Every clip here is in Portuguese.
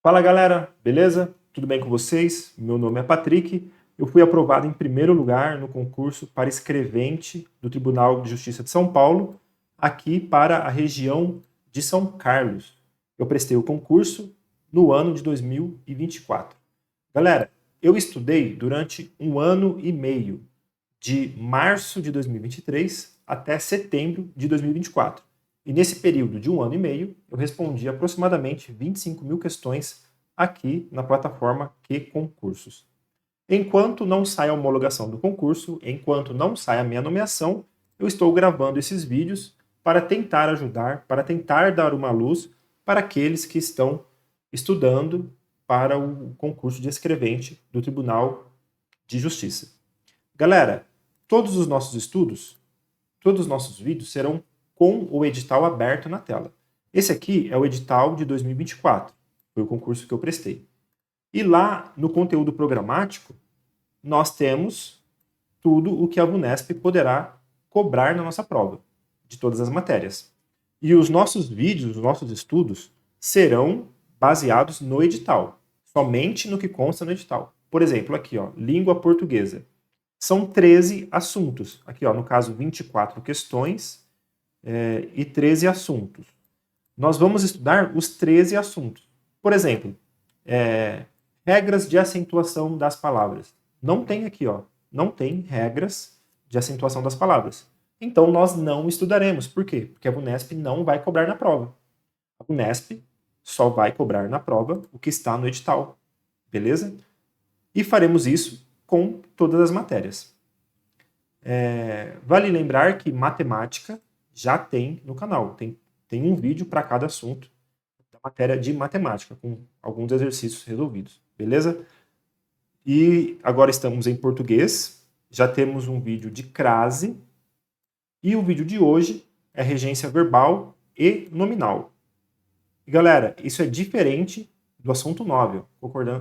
Fala galera, beleza? Tudo bem com vocês? Meu nome é Patrick. Eu fui aprovado em primeiro lugar no concurso para escrevente do Tribunal de Justiça de São Paulo, aqui para a região de São Carlos. Eu prestei o concurso no ano de 2024. Galera, eu estudei durante um ano e meio, de março de 2023 até setembro de 2024. E nesse período de um ano e meio, eu respondi aproximadamente 25 mil questões aqui na plataforma QConcursos. Enquanto não sai a homologação do concurso, enquanto não sai a minha nomeação, eu estou gravando esses vídeos para tentar ajudar, para tentar dar uma luz para aqueles que estão estudando para o concurso de escrevente do Tribunal de Justiça. Galera, todos os nossos estudos, todos os nossos vídeos serão com o edital aberto na tela. Esse aqui é o edital de 2024, foi o concurso que eu prestei. E lá no conteúdo programático, nós temos tudo o que a VUNESP poderá cobrar na nossa prova, de todas as matérias. E os nossos vídeos, os nossos estudos, serão baseados no edital, somente no que consta no edital. Por exemplo, aqui, ó, língua portuguesa. São 13 assuntos. Aqui, ó, no caso, 24 questões e 13 assuntos. Nós vamos estudar os 13 assuntos. Por exemplo, regras de acentuação das palavras. Não tem aqui, ó, não tem regras de acentuação das palavras. Então, nós não estudaremos. Por quê? Porque a VUNESP não vai cobrar na prova. A VUNESP só vai cobrar na prova o que está no edital. Beleza? E faremos isso com todas as matérias. Vale lembrar que matemática já tem no canal. Tem um vídeo para cada assunto da matéria de matemática, com alguns exercícios resolvidos. Beleza? E agora estamos em português. Já temos um vídeo de crase. E o vídeo de hoje é regência verbal e nominal. E galera, isso é diferente do assunto 9,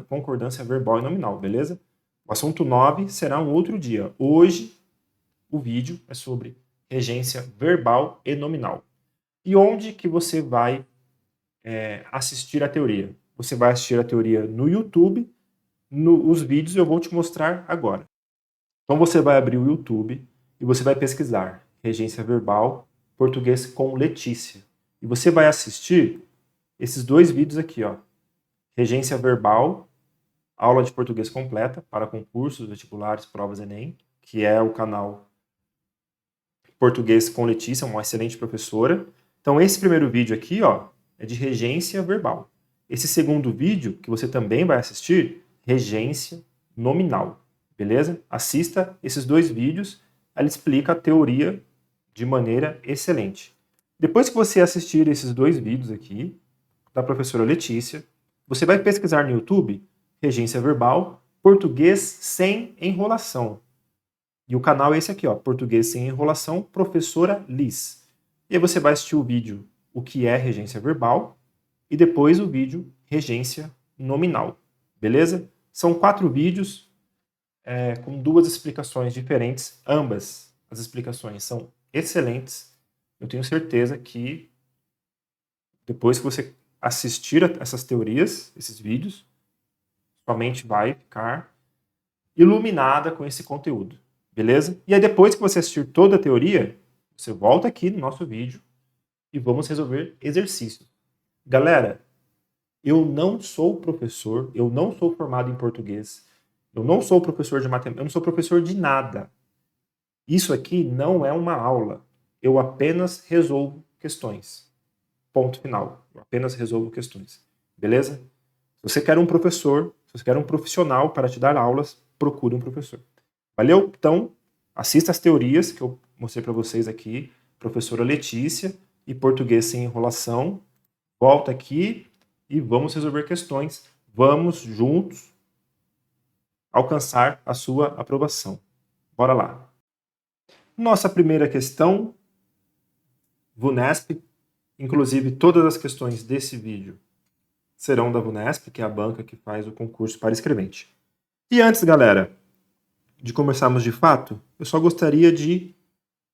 concordância verbal e nominal, beleza? O assunto 9 será um outro dia. Hoje, o vídeo é sobre regência verbal e nominal. E onde que você vai assistir a teoria? Você vai assistir a teoria no YouTube. Os vídeos eu vou te mostrar agora. Então você vai abrir o YouTube e você vai pesquisar regência verbal, português com Letícia. E você vai assistir esses dois vídeos aqui, ó. Regência verbal, aula de português completa para concursos, vestibulares, provas Enem, que é o canal Português com Letícia, uma excelente professora. Então esse primeiro vídeo aqui, ó, é de regência verbal. Esse segundo vídeo, que você também vai assistir, regência nominal, beleza? Assista esses dois vídeos, ela explica a teoria de maneira excelente. Depois que você assistir esses dois vídeos aqui, da professora Letícia, você vai pesquisar no YouTube, regência verbal, português sem enrolação. E o canal é esse aqui, ó, português sem enrolação, professora Liz. E aí você vai assistir o vídeo, o que é regência verbal, e depois o vídeo, regência nominal. Beleza? São 4 vídeos com 2 explicações diferentes. Ambas as explicações são excelentes. Eu tenho certeza que depois que você assistir a essas teorias, esses vídeos, sua mente vai ficar iluminada com esse conteúdo. Beleza? E aí depois que você assistir toda a teoria, você volta aqui no nosso vídeo e vamos resolver exercícios. Galera, eu não sou professor, eu não sou formado em português, eu não sou professor de matemática, eu não sou professor de nada. Isso aqui não é uma aula. Eu apenas resolvo questões. Ponto final. Eu apenas resolvo questões. Beleza? Se você quer um professor, se você quer um profissional para te dar aulas, procure um professor. Valeu? Então, assista as teorias que eu mostrei para vocês aqui, professora Letícia e português sem enrolação. Volta aqui e vamos resolver questões. Vamos juntos alcançar a sua aprovação. Bora lá. Nossa primeira questão, VUNESP. Inclusive, todas as questões desse vídeo serão da VUNESP, que é a banca que faz o concurso para escrevente. E antes, galera, de começarmos de fato, eu só gostaria de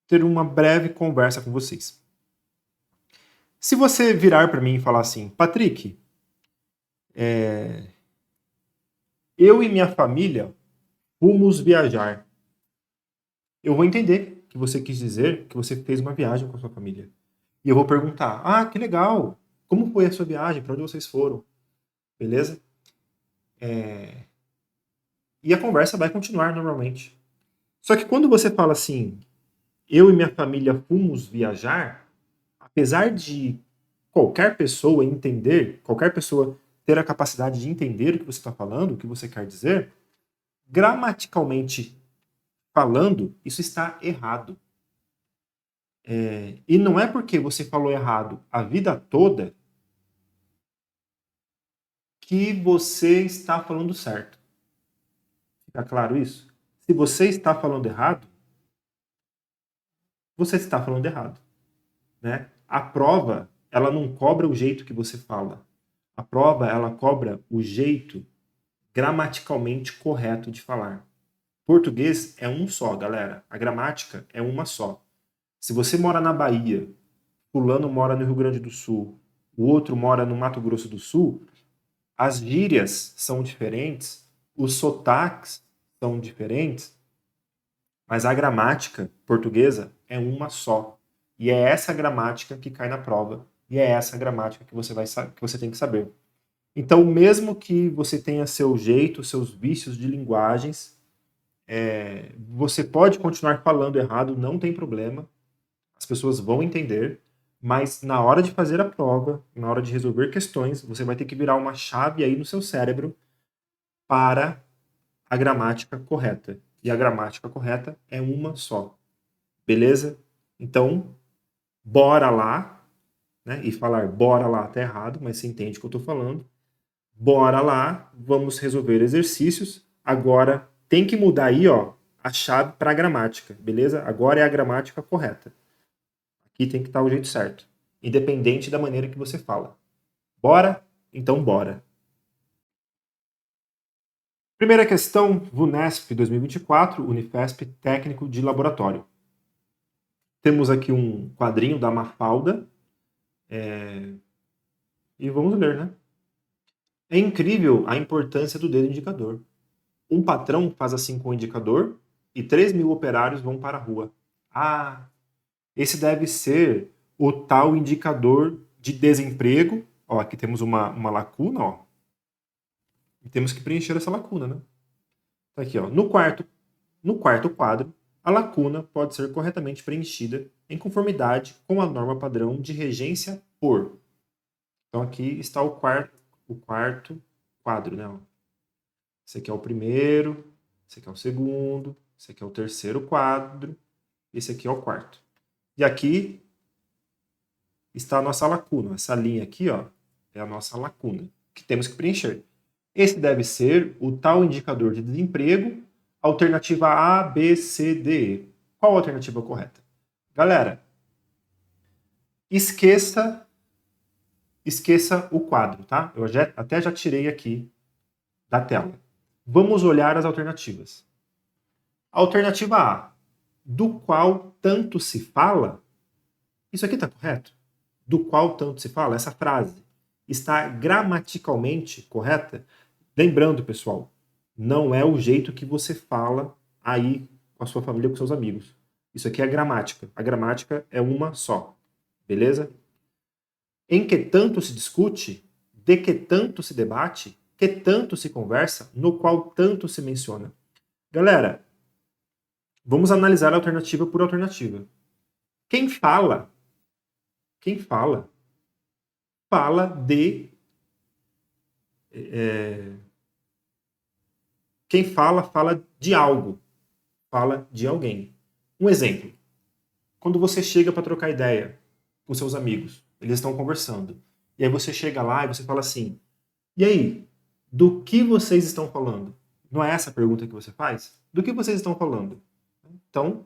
ter uma breve conversa com vocês. Se você virar para mim e falar assim, Patrick, Eu e minha família fomos viajar. Eu vou entender que você quis dizer que você fez uma viagem com a sua família. E eu vou perguntar: ah, que legal! Como foi a sua viagem? Para onde vocês foram? Beleza? E a conversa vai continuar normalmente. Só que quando você fala assim, eu e minha família fomos viajar, apesar de qualquer pessoa ter a capacidade de entender o que você está falando, o que você quer dizer, gramaticalmente falando, isso está errado. E não é porque você falou errado a vida toda que você está falando certo. Fica claro isso? Se você está falando errado, você está falando errado, né? A prova, ela não cobra o jeito que você fala. A prova, ela cobra o jeito gramaticalmente correto de falar. Português é um só, galera. A gramática é uma só. Se você mora na Bahia, fulano mora no Rio Grande do Sul, o outro mora no Mato Grosso do Sul, as gírias são diferentes, os sotaques são diferentes, mas a gramática portuguesa é uma só. E é essa gramática que cai na prova, e é essa gramática que que você tem que saber. Então, mesmo que você tenha seu jeito, seus vícios de linguagens, você pode continuar falando errado, não tem problema. As pessoas vão entender, mas na hora de fazer a prova, na hora de resolver questões, você vai ter que virar uma chave aí no seu cérebro para a gramática correta. E a gramática correta é uma só. Beleza? Então, bora lá, né? E falar bora lá tá errado, mas você entende o que eu tô falando. Bora lá, vamos resolver exercícios. Agora tem que mudar aí, ó, a chave para a gramática, beleza? Agora é a gramática correta. Aqui tem que estar o jeito certo, independente da maneira que você fala. Bora? Então bora. Primeira questão, VUNESP 2024, Unifesp Técnico de Laboratório. Temos aqui um quadrinho da Mafalda, e vamos ler, né? É incrível a importância do dedo indicador. Um patrão faz assim com o indicador e 3.000 operários vão para a rua. Ah, esse deve ser o tal indicador de desemprego. Ó, aqui temos uma lacuna, ó. E temos que preencher essa lacuna, né? Tá aqui, ó. No quarto quadro, a lacuna pode ser corretamente preenchida em conformidade com a norma padrão de regência por. Então aqui está o quarto quadro, né? Ó. Esse aqui é o primeiro, esse aqui é o segundo, esse aqui é o terceiro quadro, esse aqui é o quarto. E aqui está a nossa lacuna. Essa linha aqui, ó, é a nossa lacuna, que temos que preencher. Esse deve ser o tal indicador de desemprego, alternativa A, B, C, D, E. Qual a alternativa correta? Galera, esqueça o quadro, tá? Eu até já tirei aqui da tela. Vamos olhar as alternativas. Alternativa A, do qual tanto se fala. Isso aqui está correto? Do qual tanto se fala? Essa frase está gramaticalmente correta? Lembrando, pessoal, não é o jeito que você fala aí com a sua família, com seus amigos. Isso aqui é gramática. A gramática é uma só. Beleza? Em que tanto se discute, de que tanto se debate, que tanto se conversa, no qual tanto se menciona. Galera, vamos analisar alternativa por alternativa. Quem fala, quem fala, fala de. Quem fala, fala de algo, fala de alguém. Um exemplo. Quando você chega para trocar ideia com seus amigos, eles estão conversando. E aí você chega lá e você fala assim: e aí, do que vocês estão falando? Não é essa a pergunta que você faz? Do que vocês estão falando? Então,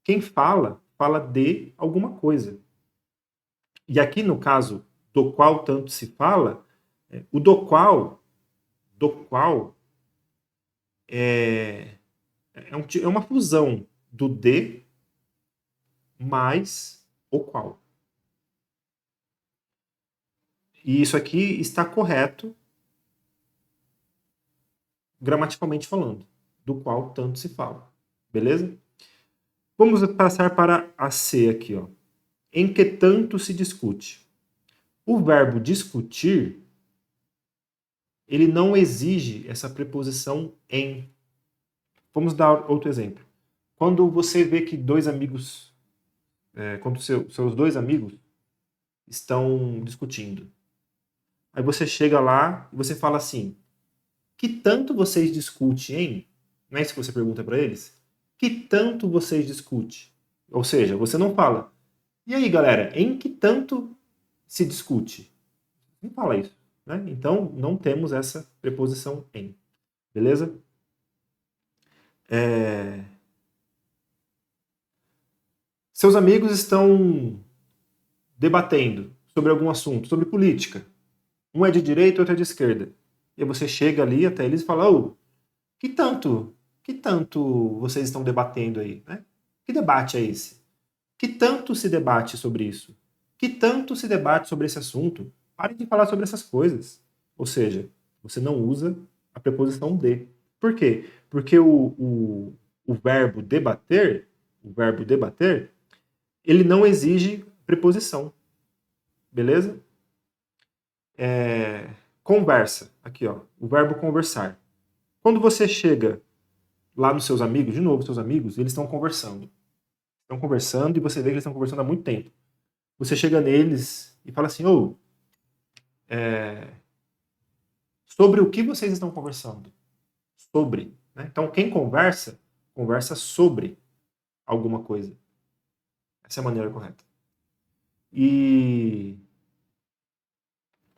quem fala, fala de alguma coisa. E aqui no caso do qual tanto se fala, o do qual é uma fusão do de mais o qual. E isso aqui está correto gramaticalmente falando, do qual tanto se fala. Beleza? Vamos passar para a C aqui, ó. Em que tanto se discute. O verbo discutir, ele não exige essa preposição em. Vamos dar outro exemplo. Quando você vê que dois amigos, quando seus dois amigos estão discutindo, aí você chega lá e você fala assim: que tanto vocês discutem, hein? Não é isso que você pergunta para eles? Que tanto vocês discutem? Ou seja, você não fala: e aí, galera, em que tanto se discute? Não fala isso, né? Então, não temos essa preposição em. Beleza? Seus amigos estão debatendo sobre algum assunto, sobre política. Um é de direita, outro é de esquerda. E aí você chega ali até eles e fala: ô, que tanto vocês estão debatendo aí, né? Que debate é esse? Que tanto se debate sobre isso? Que tanto se debate sobre esse assunto? Parem de falar sobre essas coisas. Ou seja, você não usa a preposição de. Por quê? Porque o verbo debater, ele não exige preposição. Beleza? Conversa. Aqui, ó. O verbo conversar. Quando você chega lá nos seus amigos, de novo, seus amigos, eles estão conversando. Estão conversando e você vê que eles estão conversando há muito tempo. Você chega neles e fala assim: ô, sobre o que vocês estão conversando? Sobre. Né? Então, quem conversa, conversa sobre alguma coisa. Essa é a maneira correta. E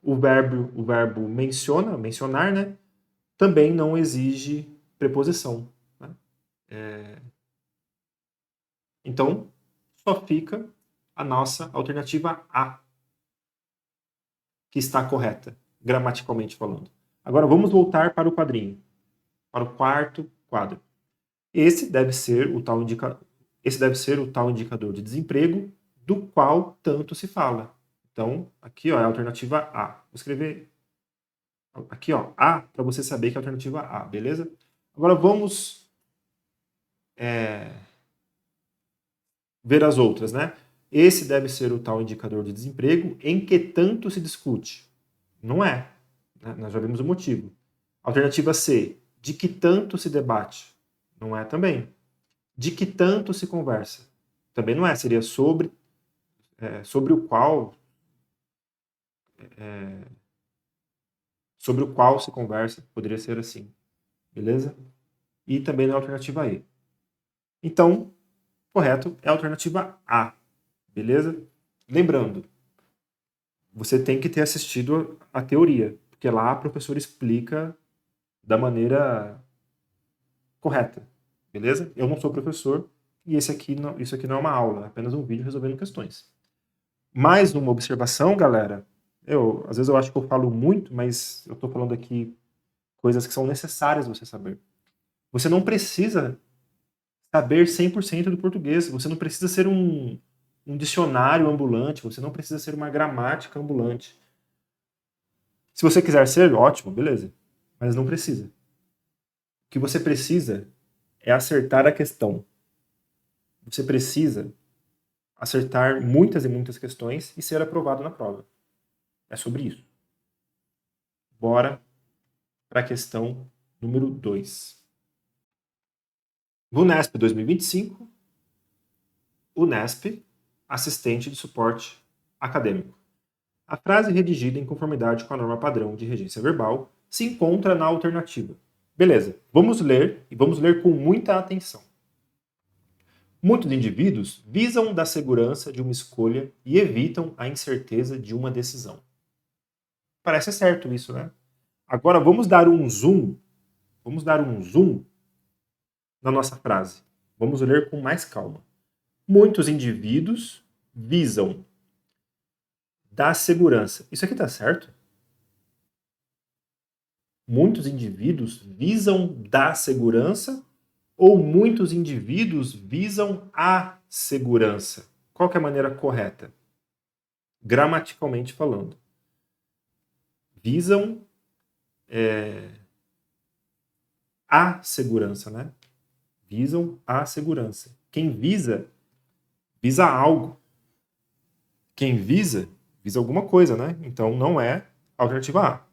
o verbo menciona, mencionar, né? Também não exige preposição. Né? Então, só fica a nossa alternativa A, que está correta, gramaticalmente falando. Agora vamos voltar para o quadrinho, para o quarto quadro. Esse deve ser o tal indicador de desemprego do qual tanto se fala. Então, aqui ó, é a alternativa A. Vou escrever aqui ó, A, para você saber que é a alternativa A, beleza? Agora vamos ver as outras, né? Esse deve ser o tal indicador de desemprego em que tanto se discute. Não é. Né? Nós já vimos o motivo. Alternativa C, de que tanto se debate. Não é também. De que tanto se conversa. Também não é. Seria sobre o qual se conversa. Poderia ser assim. Beleza? E também na alternativa E. Então, correto é a alternativa A. Beleza? Lembrando, você tem que ter assistido a teoria, porque lá a professora explica da maneira correta, beleza? Eu não sou professor e isso aqui não é uma aula, é apenas um vídeo resolvendo questões. Mais uma observação, galera. Às vezes eu acho que eu falo muito, mas eu estou falando aqui coisas que são necessárias você saber. Você não precisa saber 100% do português, você não precisa ser um dicionário ambulante, você não precisa ser uma gramática ambulante. Se você quiser ser, ótimo, beleza. Mas não precisa. O que você precisa é acertar a questão. Você precisa acertar muitas e muitas questões e ser aprovado na prova. É sobre isso. Bora para a questão número 2. VUNESP 2025, UNESP, assistente de suporte acadêmico. A frase redigida em conformidade com a norma padrão de regência verbal se encontra na alternativa. Beleza, vamos ler e vamos ler com muita atenção. Muitos indivíduos visam da segurança de uma escolha e evitam a incerteza de uma decisão. Parece certo isso, né? Agora vamos dar um zoom na nossa frase. Vamos ler com mais calma. Muitos indivíduos visam da segurança. Isso aqui tá certo? Muitos indivíduos visam da segurança ou muitos indivíduos visam a segurança? Qual que é a maneira correta? Gramaticalmente falando. Visam a segurança, né? Visam a segurança. Quem visa algo. Quem visa alguma coisa, né? Então não é a alternativa A.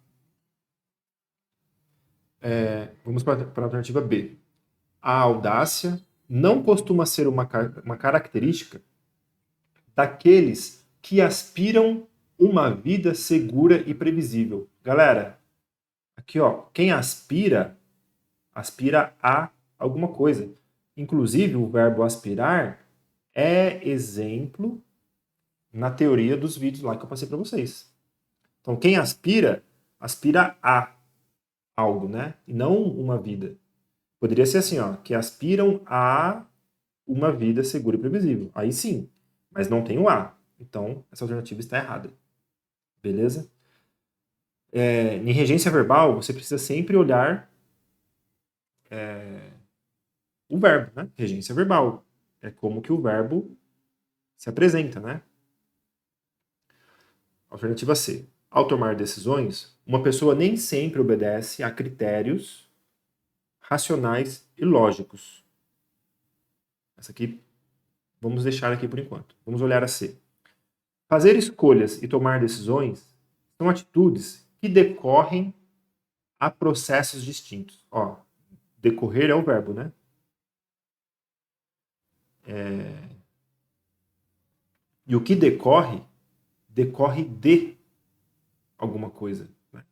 Vamos para a alternativa B. A audácia não costuma ser uma característica daqueles que aspiram uma vida segura e previsível. Galera, aqui ó, quem aspira a alguma coisa. Inclusive, o verbo aspirar é exemplo na teoria dos vídeos lá que eu passei para vocês. Então, quem aspira a algo, né? E não uma vida. Poderia ser assim, ó, que aspiram a uma vida segura e previsível. Aí sim, mas não tem o a. Então, essa alternativa está errada. Beleza? Em regência verbal, você precisa sempre olhar o verbo, né? Regência verbal. É como que o verbo se apresenta, né? Alternativa C. Ao tomar decisões, uma pessoa nem sempre obedece a critérios racionais e lógicos. Essa aqui, vamos deixar aqui por enquanto. Vamos olhar a C. Fazer escolhas e tomar decisões são atitudes que decorrem a processos distintos. Ó, decorrer é o verbo, né? E o que decorre de alguma coisa. Né?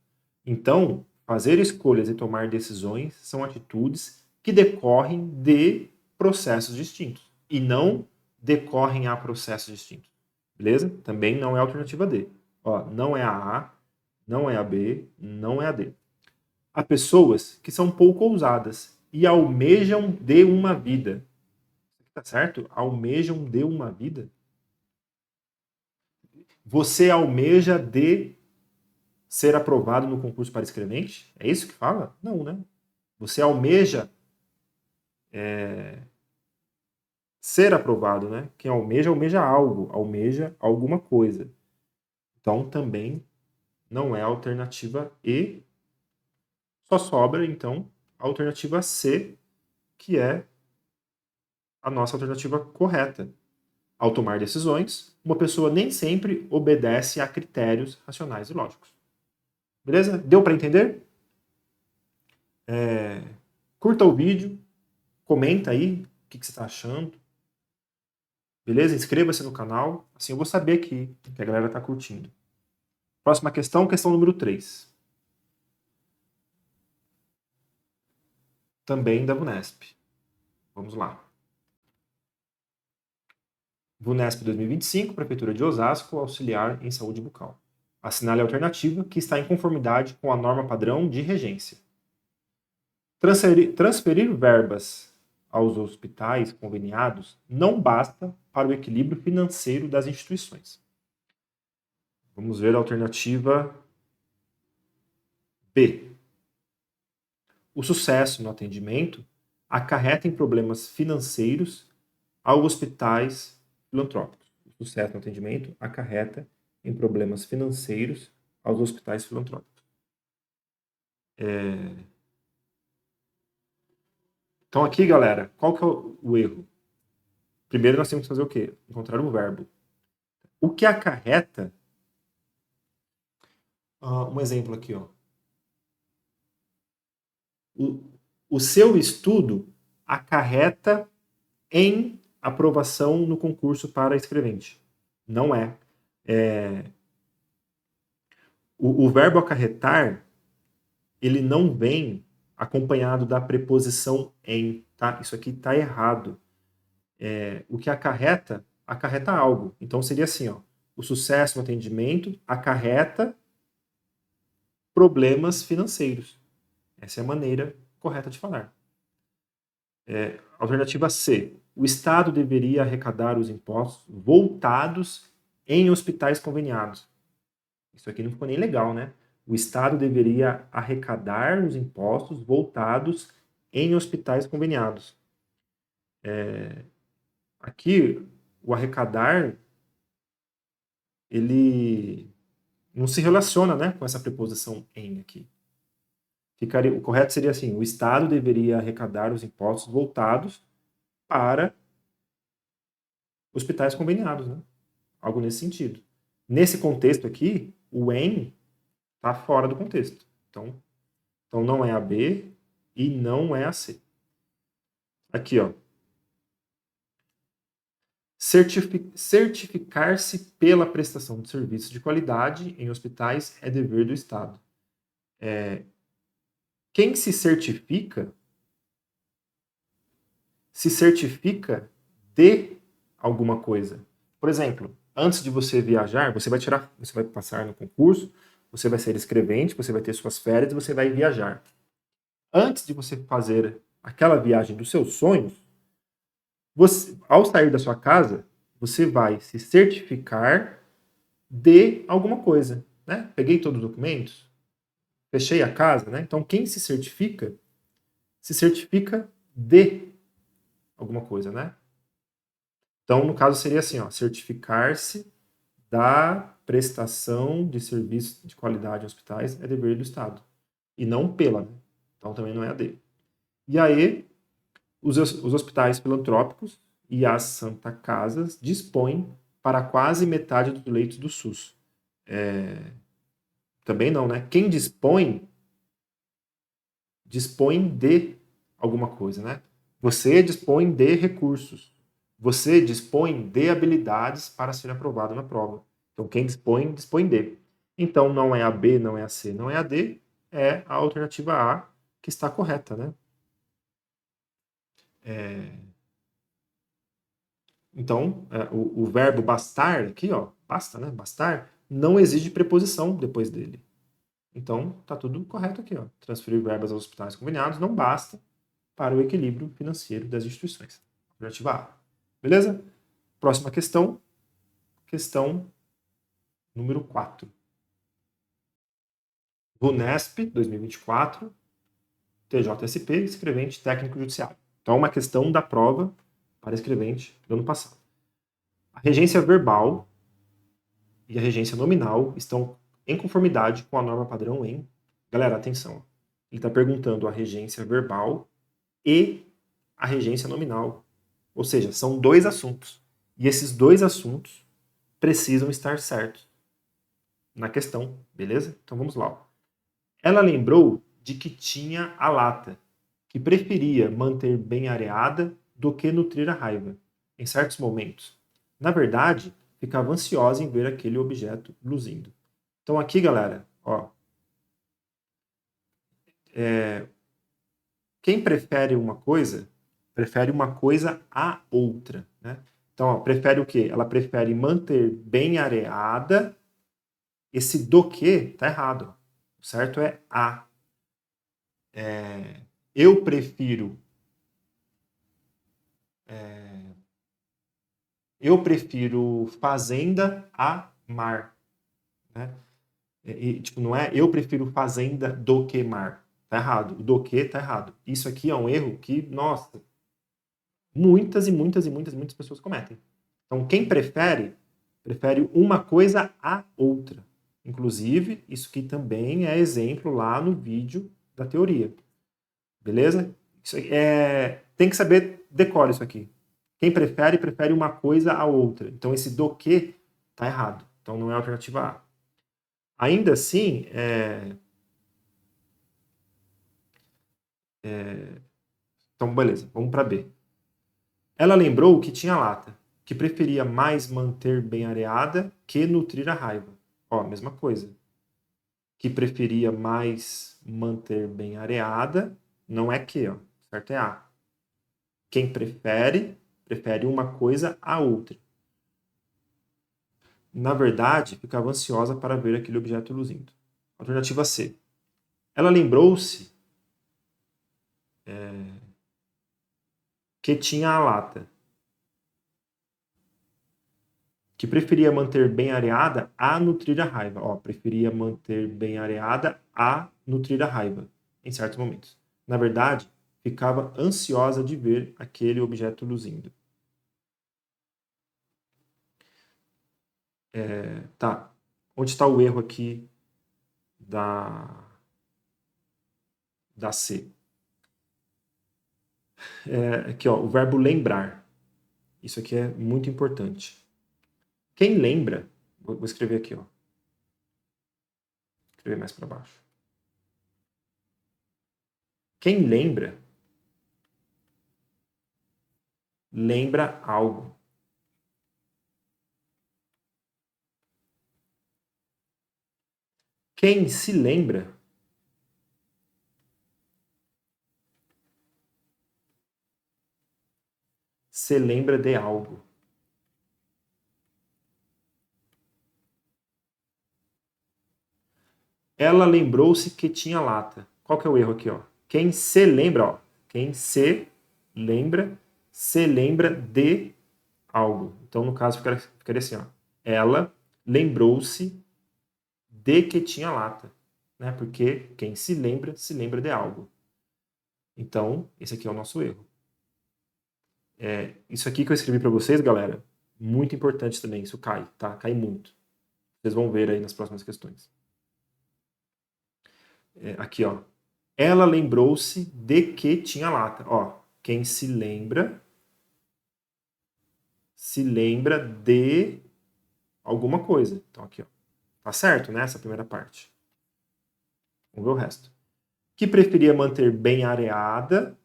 Então, fazer escolhas e tomar decisões são atitudes que decorrem de processos distintos e não decorrem a processos distintos. Beleza? Também não é a alternativa D. Ó, não é a A, não é a B, não é a D. Há pessoas que são pouco ousadas e almejam de uma vida. Tá certo? Almejam de uma vida. Você almeja de ser aprovado no concurso para escrevente? É isso que fala? Não, né? Você almeja ser aprovado, né? Quem almeja, almeja algo, almeja alguma coisa. Então, também não é a alternativa E. Só sobra, então, a alternativa C, que é a nossa alternativa correta. Ao tomar decisões, uma pessoa nem sempre obedece a critérios racionais e lógicos. Beleza? Deu para entender? Curta o vídeo, comenta aí o que você está achando. Beleza? Inscreva-se no canal, assim eu vou saber que a galera está curtindo. Próxima questão, questão número 3. Também da VUNESP. Vamos lá. VUNESP 2025, Prefeitura de Osasco, auxiliar em saúde bucal. Assinale a alternativa que está em conformidade com a norma padrão de regência. Transferir verbas aos hospitais conveniados não basta para o equilíbrio financeiro das instituições. Vamos ver a alternativa B. O sucesso no atendimento acarreta em problemas financeiros aos hospitais filantrópicos. O sucesso no atendimento acarreta em problemas financeiros aos hospitais filantrópicos. Então aqui, galera, qual que é o erro? Primeiro nós temos que fazer o quê? Encontrar o verbo. O que acarreta... um exemplo aqui, ó. O seu estudo acarreta em aprovação no concurso para escrevente. Não é. O verbo acarretar, ele não vem acompanhado da preposição em, tá? Isso aqui está errado. O que acarreta algo. Então seria assim, ó, o sucesso no atendimento acarreta problemas financeiros. Essa é a maneira correta de falar. Alternativa C. O Estado deveria arrecadar os impostos voltados em hospitais conveniados. Isso aqui não ficou nem legal, né? O Estado deveria arrecadar os impostos voltados em hospitais conveniados. Aqui, o arrecadar, ele não se relaciona, né, com essa preposição em aqui. O correto seria assim: o Estado deveria arrecadar os impostos voltados para hospitais conveniados, né? Algo nesse sentido. Nesse contexto aqui, o em está fora do contexto. Então não é a B e não é a C. Aqui, ó. Certificar-se pela prestação de serviços de qualidade em hospitais é dever do Estado. Quem se certifica de alguma coisa. Por exemplo, antes de você viajar, você vai passar no concurso, você vai ser escrevente, você vai ter suas férias, você vai viajar. Antes de você fazer aquela viagem dos seus sonhos, ao sair da sua casa, você vai se certificar de alguma coisa, né? Peguei todos os documentos, fechei a casa, né? Então, quem se certifica de alguma coisa, né? Então, no caso, seria assim, ó, certificar-se da prestação de serviços de qualidade em hospitais é dever do Estado. E não pela, né? Então, também não é a D. E aí, os hospitais filantrópicos e as Santa Casas dispõem para quase metade dos leitos do SUS. Também não, né? Quem dispõe de alguma coisa, né? Você dispõe de recursos. Você dispõe de habilidades para ser aprovado na prova. Então, quem dispõe, dispõe de. Então, não é a B, não é a C, não é a D, é a alternativa A que está correta, né? Então, o verbo bastar, aqui, ó, basta, né? Bastar, não exige preposição depois dele. Então, tá tudo correto aqui, ó. Transferir verbas aos hospitais conveniados não basta para o equilíbrio financeiro das instituições. Alternativa A. Beleza? Próxima questão. Questão número 4. RUNESP 2024, TJSP, escrevente técnico judiciário. Então, é uma questão da prova para escrevente do ano passado. A regência verbal e a regência nominal estão em conformidade com a norma padrão em... Galera, atenção. Ele está perguntando a regência verbal e a regência nominal. Ou seja, são dois assuntos. E esses dois assuntos precisam estar certos na questão, beleza? Então vamos lá. Ela lembrou de que tinha a lata, que preferia manter bem areada do que nutrir a raiva, em certos momentos. Na verdade, ficava ansiosa em ver aquele objeto luzindo. Então aqui, galera, ó, quem prefere uma coisa a outra, né? Então, ó, prefere o quê? Ela prefere manter bem areada. Esse do que tá errado. O certo é a. Eu prefiro. Eu prefiro fazenda a mar. Né? Tipo, não é eu prefiro fazenda do que mar. Tá errado. O do que tá errado. Isso aqui é um erro que, nossa, muitas e muitas e muitas, muitas pessoas cometem. Então, quem prefere uma coisa a outra. Inclusive, isso aqui também é exemplo lá no vídeo da teoria. Beleza? Tem que saber decorar isso aqui. Quem prefere uma coisa a outra. Então, esse do que tá errado. Então, não é a alternativa A. Ainda assim, então, beleza, vamos para B. Ela lembrou que tinha lata, que preferia mais manter bem areada que nutrir a raiva. Ó, mesma coisa. Que preferia mais manter bem areada, não é que, ó, certo é A. Quem prefere uma coisa a outra. Na verdade, ficava ansiosa para ver aquele objeto luzindo. Alternativa C. Ela lembrou-se que tinha a lata, que preferia manter bem areada a nutrir a raiva. Ó, preferia manter bem areada a nutrir a raiva, em certos momentos. Na verdade, ficava ansiosa de ver aquele objeto luzindo. Tá. Onde está o erro aqui da da C. Aqui, ó, o verbo lembrar. Isso aqui é muito importante. Quem lembra, vou escrever aqui, ó. Vou escrever mais para baixo. Quem lembra, lembra algo. Quem se lembra, se lembra de algo. Ela lembrou-se que tinha lata. Qual que é o erro aqui, ó? Quem se lembra, ó. Quem se lembra de algo. Então, no caso, ficaria assim, ó. Ela lembrou-se de que tinha lata, né? Porque quem se lembra de algo. Então, esse aqui é o nosso erro. Isso aqui que eu escrevi para vocês, galera, muito importante também. Isso cai, tá? Cai muito. Vocês vão ver aí nas próximas questões. Aqui, ó. Ela lembrou-se de que tinha lata. Ó, quem se lembra de alguma coisa. Então, aqui, ó. Tá certo, né? Essa primeira parte. Vamos ver o resto. Que preferia manter bem areada,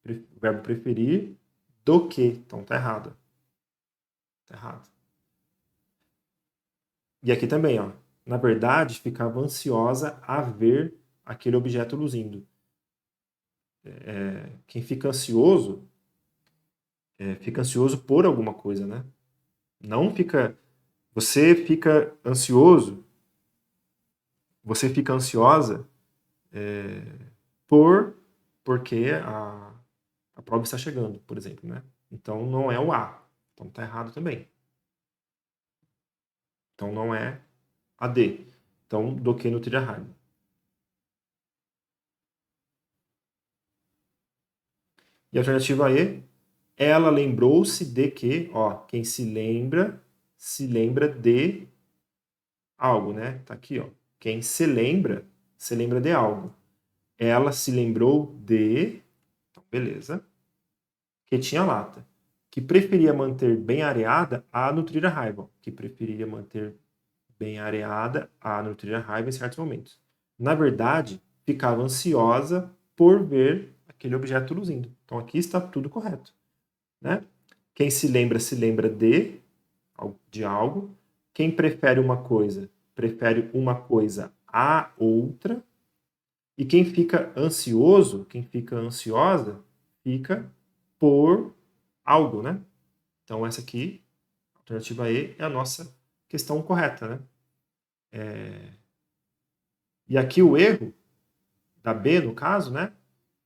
o verbo preferir, do que. Então, tá errado. Tá errado. E aqui também, ó. Na verdade, ficava ansiosa a ver aquele objeto luzindo. Quem fica ansioso por alguma coisa, né? Não fica. Você fica ansioso, você fica ansiosa porque a prova está chegando, por exemplo, né? Então não é o A. Então tá errado também. Então não é a D. Então do que nutrir a raiva. E a alternativa E, ela lembrou-se de que, ó, quem se lembra de algo, né? Tá aqui, ó. Quem se lembra de algo. Ela se lembrou de, então, beleza, que tinha lata. Que preferia manter bem areada a nutrir a raiva. Que preferia manter bem areada a nutrir a raiva em certos momentos. Na verdade, ficava ansiosa por ver aquele objeto luzindo. Então aqui está tudo correto, né? Quem se lembra de algo. Quem prefere uma coisa a outra. E quem fica ansioso, quem fica ansiosa, fica por algo, né? Então essa aqui, a alternativa E, é a nossa questão correta, né? E aqui o erro, da B no caso, né?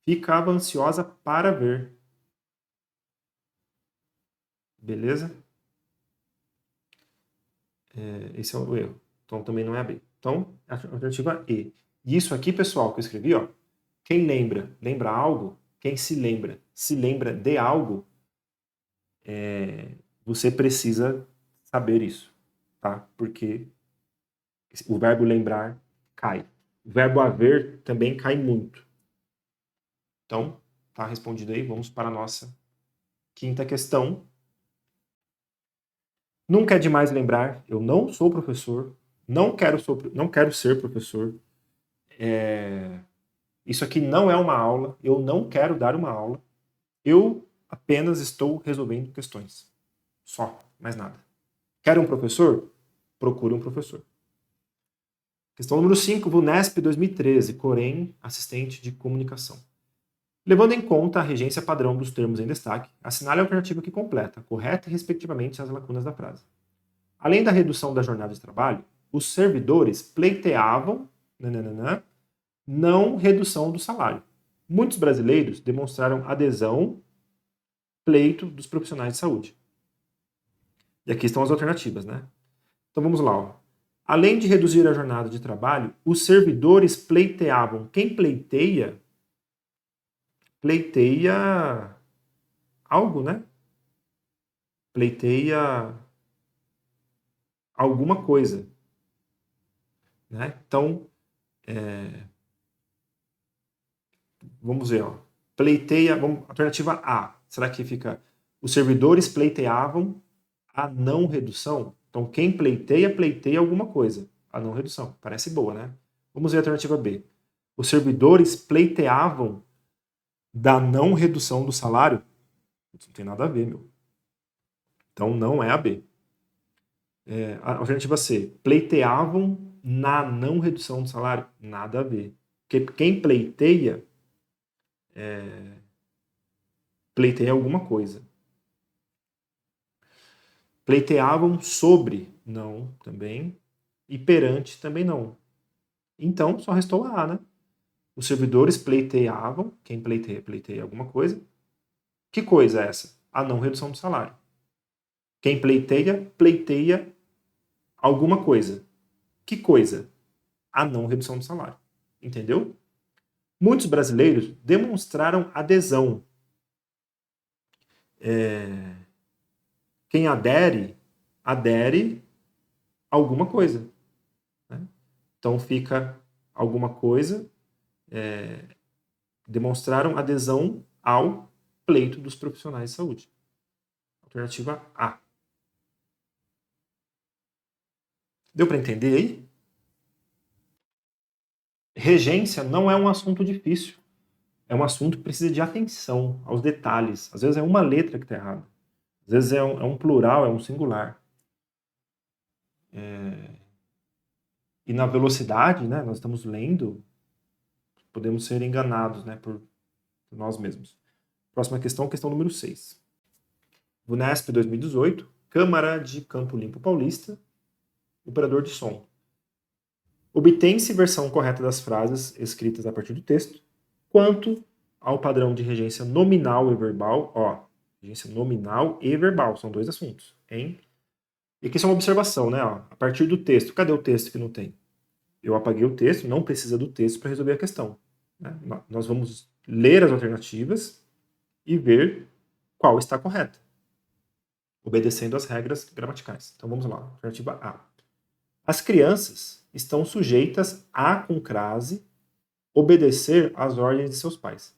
Ficava ansiosa para ver. Beleza? Esse é o erro. Então também não é a B. Então, a alternativa E. E isso aqui, pessoal, que eu escrevi, ó. Quem lembra algo. Quem se lembra de algo. Você precisa saber isso, tá? Porque o verbo lembrar cai. O verbo haver também cai muito. Então, tá respondido aí. Vamos para a nossa quinta questão. Nunca é demais lembrar, eu não sou professor, não quero ser professor. Isso aqui não é uma aula, eu não quero dar uma aula. Eu apenas estou resolvendo questões. Só, mais nada. Quer um professor? Procure um professor. Questão número 5, VUNESP 2013, Corém, assistente de comunicação. Levando em conta a regência padrão dos termos em destaque, assinale a alternativa que completa, correta e respectivamente as lacunas da frase. Além da redução da jornada de trabalho, os servidores pleiteavam não redução do salário. Muitos brasileiros demonstraram adesão pleito dos profissionais de saúde. E aqui estão as alternativas, né? Então vamos lá. Ó. Além de reduzir a jornada de trabalho, os servidores pleiteavam. Quem pleiteia? Pleiteia algo, né? Pleiteia alguma coisa. Né? Então, vamos ver, ó. Pleiteia, alternativa A. Será que fica os servidores pleiteavam a não redução? Então, quem pleiteia, pleiteia alguma coisa. A não redução. Parece boa, né? Vamos ver a alternativa B. Os servidores pleiteavam da não redução do salário? Isso não tem nada a ver, meu. Então, não é a B. A alternativa C. Pleiteavam na não redução do salário? Nada a ver. Porque quem pleiteia, pleiteia alguma coisa. Pleiteavam sobre? Não, também. E perante? Também não. Então, só restou a A, né? Os servidores pleiteavam, quem pleiteia, pleiteia alguma coisa. Que coisa é essa? A não redução do salário. Quem pleiteia, pleiteia alguma coisa. Que coisa? A não redução do salário. Entendeu? Muitos brasileiros demonstraram adesão. Quem adere, adere a alguma coisa. Né? Então fica alguma coisa, demonstraram adesão ao pleito dos profissionais de saúde. Alternativa A. Deu para entender aí? Regência não é um assunto difícil. É um assunto que precisa de atenção aos detalhes. Às vezes é uma letra que está errada. Às vezes é um plural, é um singular. E na velocidade, né, nós estamos lendo, podemos ser enganados, né, por nós mesmos. Próxima questão, questão número 6. VUNESP 2018, Câmara de Campo Limpo Paulista, operador de som. Obtém-se versão correta das frases escritas a partir do texto, quanto ao padrão de regência nominal e verbal. Ó, regência nominal e verbal, são dois assuntos, hein? E aqui é uma observação, né? Ó, a partir do texto, cadê o texto que não tem? Eu apaguei o texto, não precisa do texto para resolver a questão. Né? Nós vamos ler as alternativas e ver qual está correta, obedecendo às regras gramaticais. Então vamos lá, alternativa A. As crianças estão sujeitas a, com crase, obedecer às ordens de seus pais.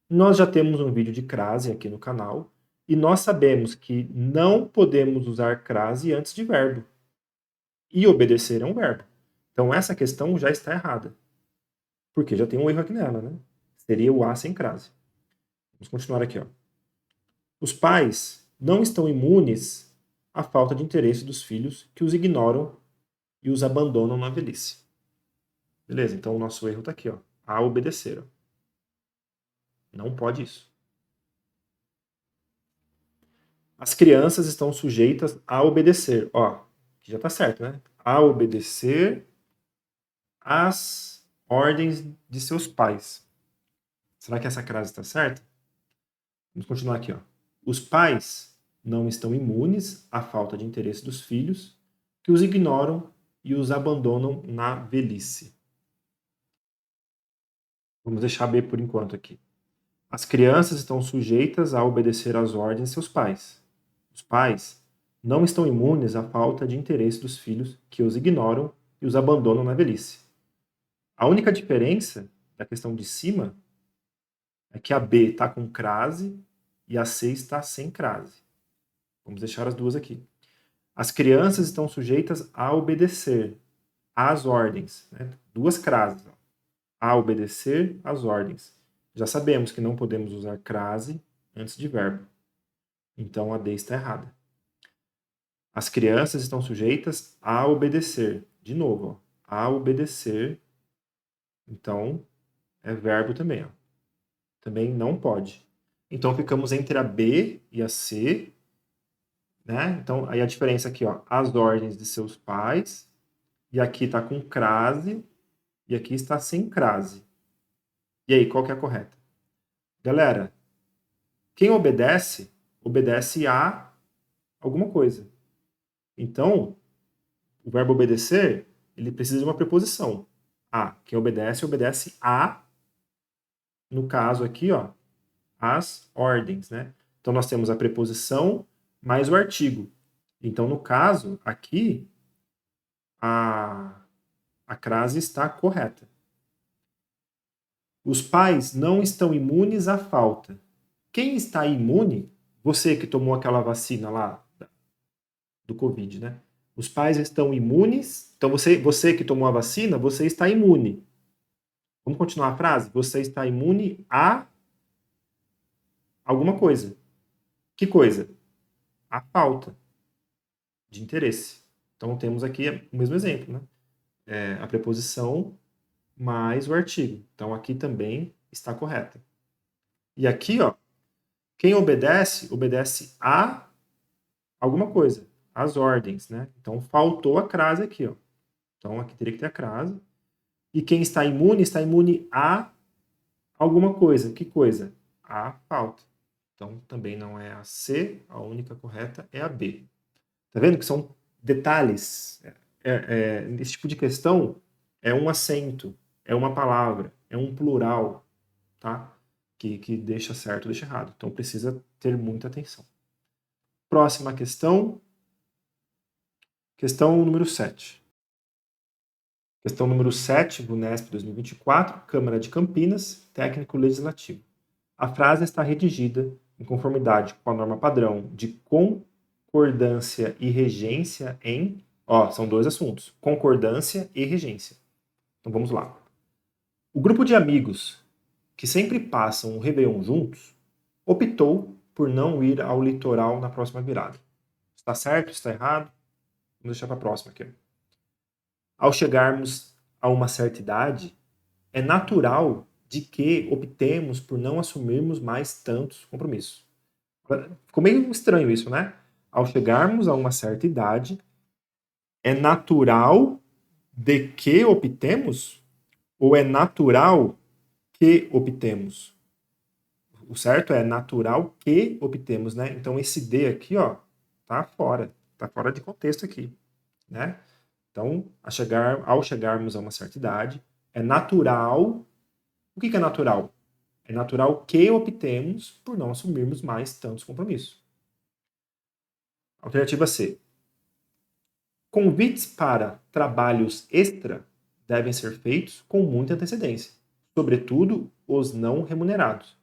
Nós já temos um vídeo de crase aqui no canal e nós sabemos que não podemos usar crase antes de verbo. E obedecer é um verbo. Então essa questão já está errada. Porque já tem um erro aqui nela, né? Seria o A sem crase. Vamos continuar aqui, ó. Os pais não estão imunes à falta de interesse dos filhos que os ignoram e os abandonam na velhice. Beleza, então o nosso erro está aqui, ó. A obedecer. Ó. Não pode isso. As crianças estão sujeitas a obedecer. Ó, já está certo, né? A obedecer às ordens de seus pais. Será que essa crase está certa? Vamos continuar aqui, ó. Os pais não estão imunes à falta de interesse dos filhos que os ignoram e os abandonam na velhice. Vamos deixar B por enquanto aqui. As crianças estão sujeitas a obedecer às ordens de seus pais. Os pais não estão imunes à falta de interesse dos filhos que os ignoram e os abandonam na velhice. A única diferença da questão de cima é que a B está com crase e a C está sem crase. Vamos deixar as duas aqui. As crianças estão sujeitas a obedecer às ordens. Né? Duas crases. Ó. A obedecer às ordens. Já sabemos que não podemos usar crase antes de verbo. Então a D está errada. As crianças estão sujeitas a obedecer. De novo, ó. A obedecer. Então é verbo também. Ó. Também não pode. Então ficamos entre a B e a C. Né? Então aí a diferença aqui, ó, as ordens de seus pais. E aqui está com crase. E aqui está sem crase. E aí, qual que é a correta? Galera, quem obedece, obedece a alguma coisa. Então, o verbo obedecer, ele precisa de uma preposição. A. Quem obedece, obedece a, no caso aqui, ó, as ordens, né? Então, nós temos a preposição mais o artigo. Então, no caso, aqui, a crase está correta. Os pais não estão imunes à falta. Quem está imune? Você que tomou aquela vacina lá do Covid, né? Os pais estão imunes. Então, você que tomou a vacina, você está imune. Vamos continuar a frase? Você está imune a alguma coisa. Que coisa? A falta de interesse. Então, temos aqui o mesmo exemplo, né? A preposição mais o artigo. Então, aqui também está correta. E aqui, ó, quem obedece, obedece a alguma coisa, as ordens, né? Então, faltou a crase aqui, ó. Então, aqui teria que ter a crase. E quem está imune a alguma coisa. Que coisa? A falta. Então, também não é a C, a única correta é a B. Tá vendo que são detalhes? Esse tipo de questão é um acento, é uma palavra, é um plural, tá? Que deixa certo ou deixa errado. Então, precisa ter muita atenção. Próxima questão. Questão número 7. Questão número 7, VUNESP 2024, Câmara de Campinas, técnico legislativo. A frase está redigida em conformidade com a norma padrão de concordância e regência em... Ó, são dois assuntos, concordância e regência. Então vamos lá. O grupo de amigos que sempre passam o Réveillon juntos optou por não ir ao litoral na próxima virada. Está certo? Está errado? Vamos deixar para a próxima aqui. Ao chegarmos a uma certa idade, é natural de que optemos por não assumirmos mais tantos compromissos. Ficou meio estranho isso, né? Ao chegarmos a uma certa idade, é natural de que optemos ou é natural que optemos? O certo é natural que optemos, né? Então esse D aqui, ó, tá fora de contexto aqui, né? Então, ao chegarmos a uma certa idade, é natural. O que é natural? É natural que optemos por não assumirmos mais tantos compromissos. Alternativa C. Convites para trabalhos extra devem ser feitos com muita antecedência, sobretudo os não remunerados.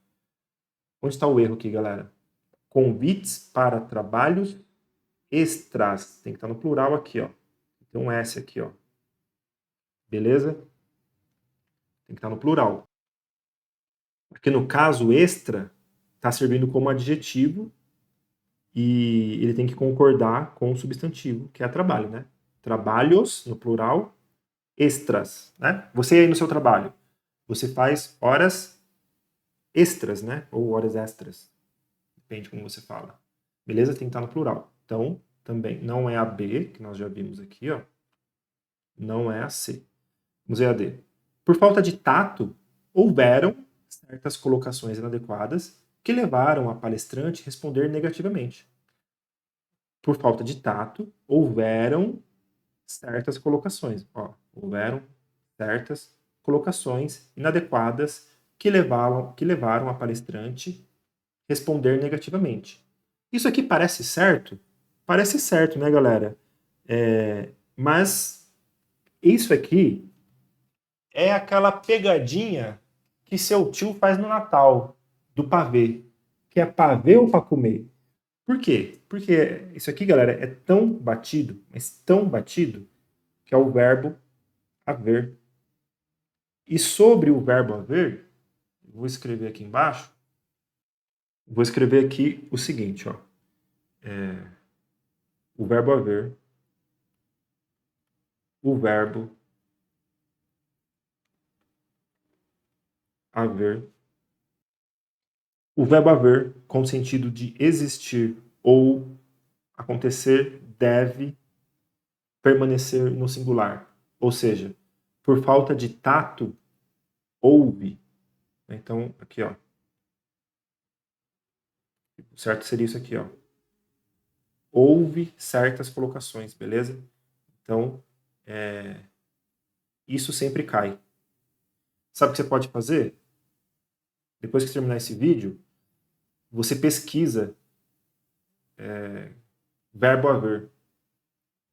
Onde está o erro aqui, galera? Convites para trabalhos extras. Tem que estar no plural aqui, ó. Tem um S aqui, ó. Beleza? Tem que estar no plural. Porque no caso extra, está servindo como adjetivo e ele tem que concordar com o substantivo, que é trabalho, né? Trabalhos, no plural, extras, né? Você aí no seu trabalho, você faz horas extras, né? Ou horas extras. Depende como você fala. Beleza? Tem que estar no plural. Então, também não é a B, que nós já vimos aqui, ó. Não é a C. Vamos ver a D. Por falta de tato, houveram certas colocações inadequadas que levaram a palestrante a responder negativamente. Por falta de tato, houveram certas colocações. Ó, houveram certas colocações inadequadas que levaram a palestrante a responder negativamente. Isso aqui parece certo? Parece certo, né, galera? Mas isso aqui é aquela pegadinha que seu tio faz no Natal, do pavê. Que é pavê ou para comer? Por quê? Porque isso aqui, galera, é tão batido, mas tão batido, que é o verbo haver. E sobre o verbo haver, vou escrever aqui embaixo, vou escrever aqui o seguinte, ó. O verbo haver, o verbo haver, o verbo haver com o sentido de existir ou acontecer deve permanecer no singular. Ou seja, por falta de tato, houve. Então, aqui, ó. O certo seria isso aqui, ó. Houve certas colocações, beleza? Então, isso sempre cai. Sabe o que você pode fazer? Depois que terminar esse vídeo, você pesquisa verbo haver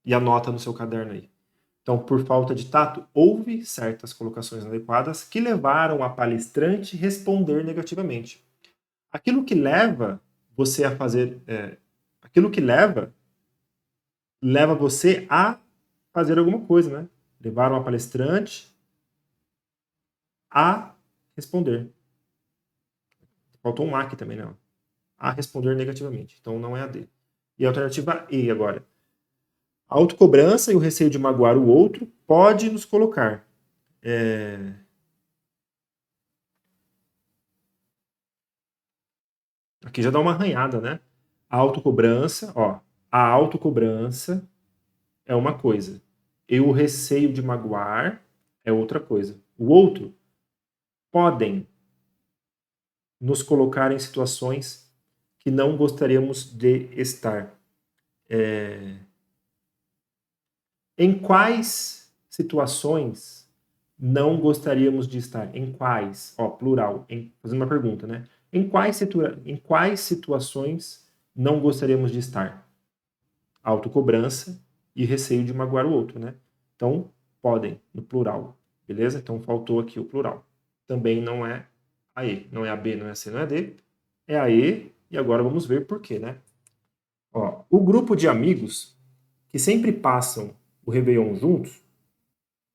e anota no seu caderno aí. Então, por falta de tato, houve certas colocações inadequadas que levaram a palestrante a responder negativamente. Aquilo que leva você a fazer, aquilo que leva você a fazer alguma coisa, né? Levaram a palestrante a responder. Faltou um A aqui também, não. A responder negativamente. Então não é a D. E a alternativa E agora. A autocobrança e o receio de magoar o outro pode nos colocar. Aqui já dá uma arranhada, né? A autocobrança, ó. A autocobrança é uma coisa. E o receio de magoar é outra coisa. O outro podem nos colocar em situações que não gostaríamos de estar. Em quais situações não gostaríamos de estar? Em quais? Ó, plural. Fazendo uma pergunta, né? Em quais situações não gostaríamos de estar? Autocobrança e receio de magoar o outro, né? Então, podem, no plural. Beleza? Então, faltou aqui o plural. Também não é a E. Não é a B, não é a C, não é a D. É a E. E agora vamos ver por quê, né? Ó, o grupo de amigos que sempre passam o Réveillon juntos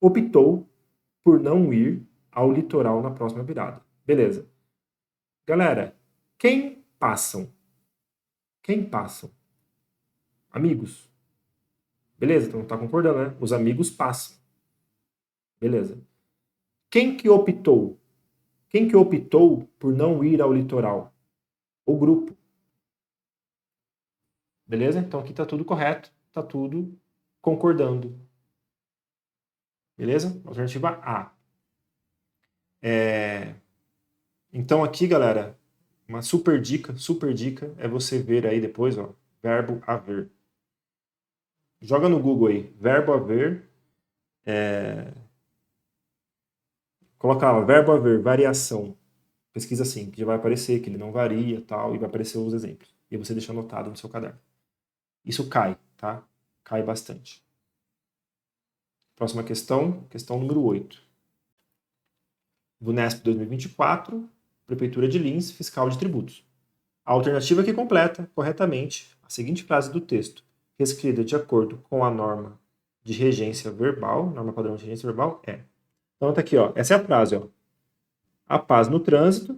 optou por não ir ao litoral na próxima virada. Beleza. Galera, quem passam? Quem passam? Amigos. Beleza, então tá concordando, né? Os amigos passam. Beleza. Quem que optou? Quem que optou por não ir ao litoral? O grupo. Beleza? Então aqui tá tudo correto, tá tudo concordando. Beleza? Alternativa A. Então aqui, galera, uma super dica é você ver aí depois, ó, verbo haver. Joga no Google aí, verbo haver, coloca lá, verbo haver, variação. Pesquisa assim, que já vai aparecer, que ele não varia tal, e vai aparecer os exemplos. E você deixa anotado no seu caderno. Isso cai, tá? Cai bastante. Próxima questão número 8. VUNESP 2024, Prefeitura de Lins, Fiscal de Tributos. A alternativa que completa corretamente a seguinte frase do texto, reescrita de acordo com a norma de regência verbal, norma padrão de regência verbal, é. Então tá aqui, ó. Essa é a frase, ó. A paz no trânsito.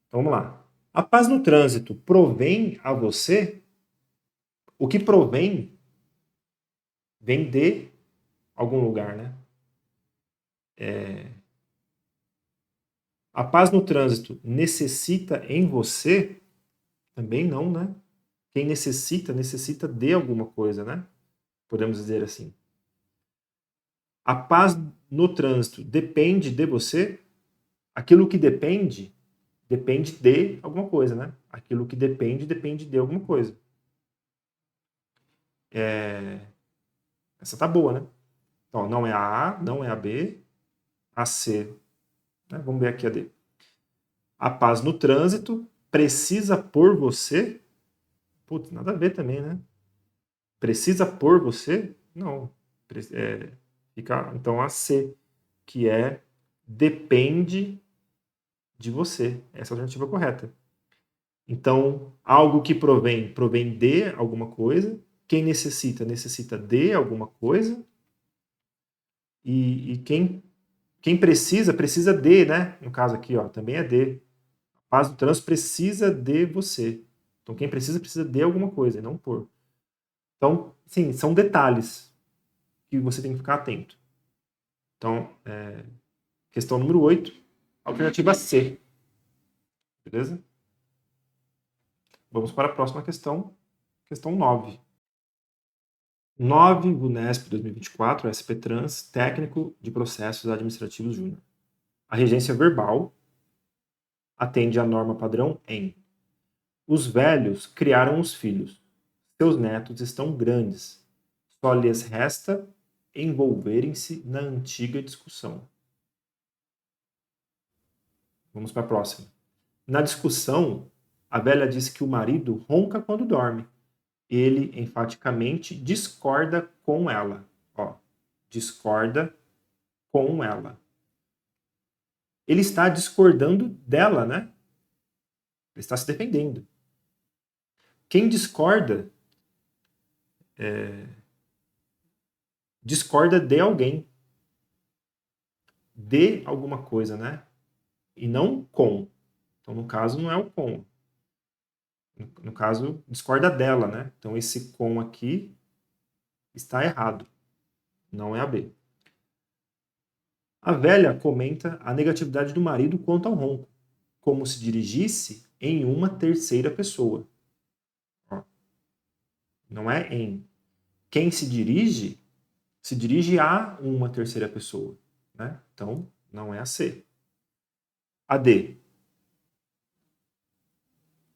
Então, vamos lá. A paz no trânsito provém a você? O que provém vem de algum lugar, né? A paz no trânsito necessita em você? Também não, né? Quem necessita de alguma coisa, né? Podemos dizer assim. A paz no trânsito depende de você? Aquilo que depende de alguma coisa, né? Aquilo que depende de alguma coisa. Essa tá boa, né? Então, não é a A, não é a B, a C. Né? Vamos ver aqui a D. A paz no trânsito precisa por você? Putz, nada a ver também, né? Precisa por você? Não. Fica, então, a C, que é depende de você. Essa é a alternativa correta. Então, algo que provém de alguma coisa. Quem necessita de alguma coisa. E quem precisa de, né? No caso aqui, ó, também é de. A paz do trânsito precisa de você. Então, quem precisa de alguma coisa, e não por. Então, sim, são detalhes que você tem que ficar atento. Então, questão número 8, alternativa C. Beleza? Vamos para a próxima questão, questão 9. 9, VUNESP 2024, SP-Trans, técnico de processos administrativos júnior. A regência verbal atende à norma padrão em: os velhos criaram os filhos, seus netos estão grandes, só lhes resta envolverem-se na antiga discussão. Vamos para a próxima. Na discussão, a velha diz que o marido ronca quando dorme. Ele enfaticamente discorda com ela. Ó, discorda com ela. Ele está discordando dela, né? Ele está se defendendo. Quem discorda, discorda de alguém. De alguma coisa, né? E não com. Então, no caso, não é o com. No caso, discorda dela, né? Então, esse com aqui está errado. Não é a B. A velha comenta a negatividade do marido quanto ao ronco, como se dirigisse em uma terceira pessoa. Ó, não é em. Quem se dirige a uma terceira pessoa. Né? Então, não é a C. A D.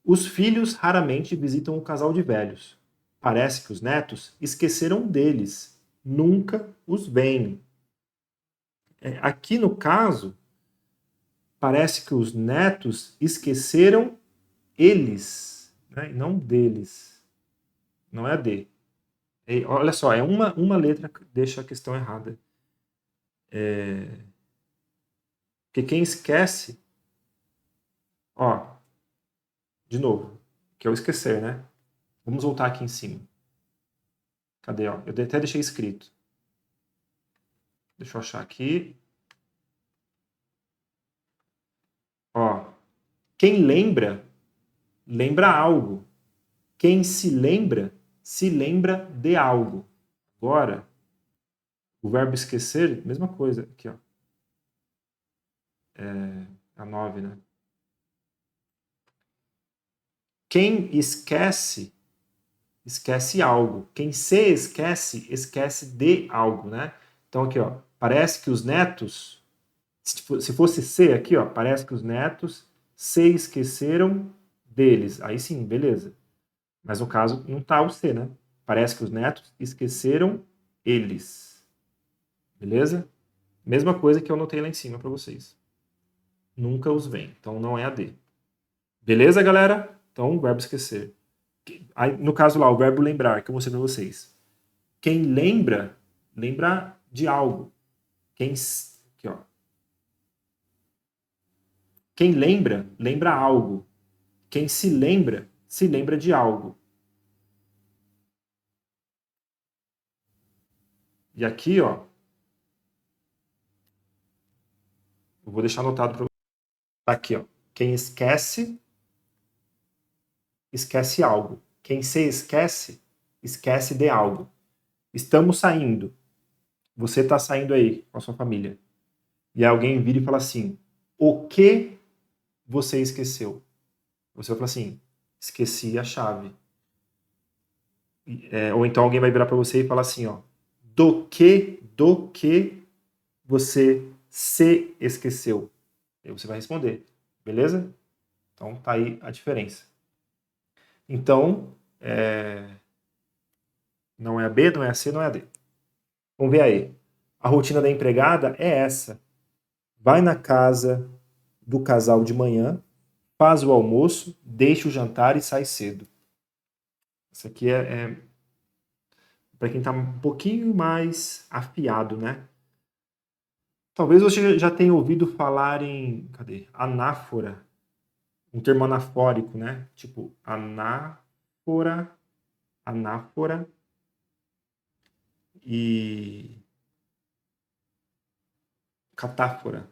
Os filhos raramente visitam o casal de velhos. Parece que os netos esqueceram deles. Nunca os veem. Aqui no caso, parece que os netos esqueceram eles, né? E não deles. Não é a D. Olha só, é uma letra que deixa a questão errada. Porque quem esquece, ó, de novo, que é o esquecer, né? Vamos voltar aqui em cima. Cadê? Ó? Eu até deixei escrito. Deixa eu achar aqui. Ó, quem lembra, lembra algo. Quem se lembra de algo. Agora, o verbo esquecer, mesma coisa. Aqui, ó. A 9, né? Quem esquece, esquece algo. Quem se esquece, esquece de algo, né? Então aqui, ó, parece que os netos, se fosse C aqui, ó, parece que os netos se esqueceram deles. Aí sim, beleza. Mas no caso não tá o C, né? Parece que os netos esqueceram eles. Beleza? Mesma coisa que eu anotei lá em cima para vocês. Nunca os vem. Então não é a D. Beleza, galera? Então, o verbo esquecer. Aí, no caso lá, o verbo lembrar, que eu mostrei para vocês. Quem lembra, lembra de algo. Aqui, ó. Quem lembra, lembra algo. Quem se lembra de algo. E aqui, ó, eu vou deixar anotado para vocês. Tá aqui, ó. Quem esquece, esquece algo. Quem se esquece, esquece de algo. Estamos saindo. Você está saindo aí com a sua família. E alguém vira e fala assim: o que você esqueceu? Você vai falar assim: esqueci a chave. Ou então alguém vai virar para você e falar assim: ó, do que você se esqueceu? E você vai responder, beleza? Então tá aí a diferença. Então, não é a B, não é a C, não é a D. Vamos ver aí. A rotina da empregada é essa. Vai na casa do casal de manhã, faz o almoço, deixa o jantar e sai cedo. Isso aqui é para quem está um pouquinho mais afiado, né? Talvez você já tenha ouvido falar em, cadê? Anáfora, um termo anafórico, né? Tipo, anáfora e catáfora.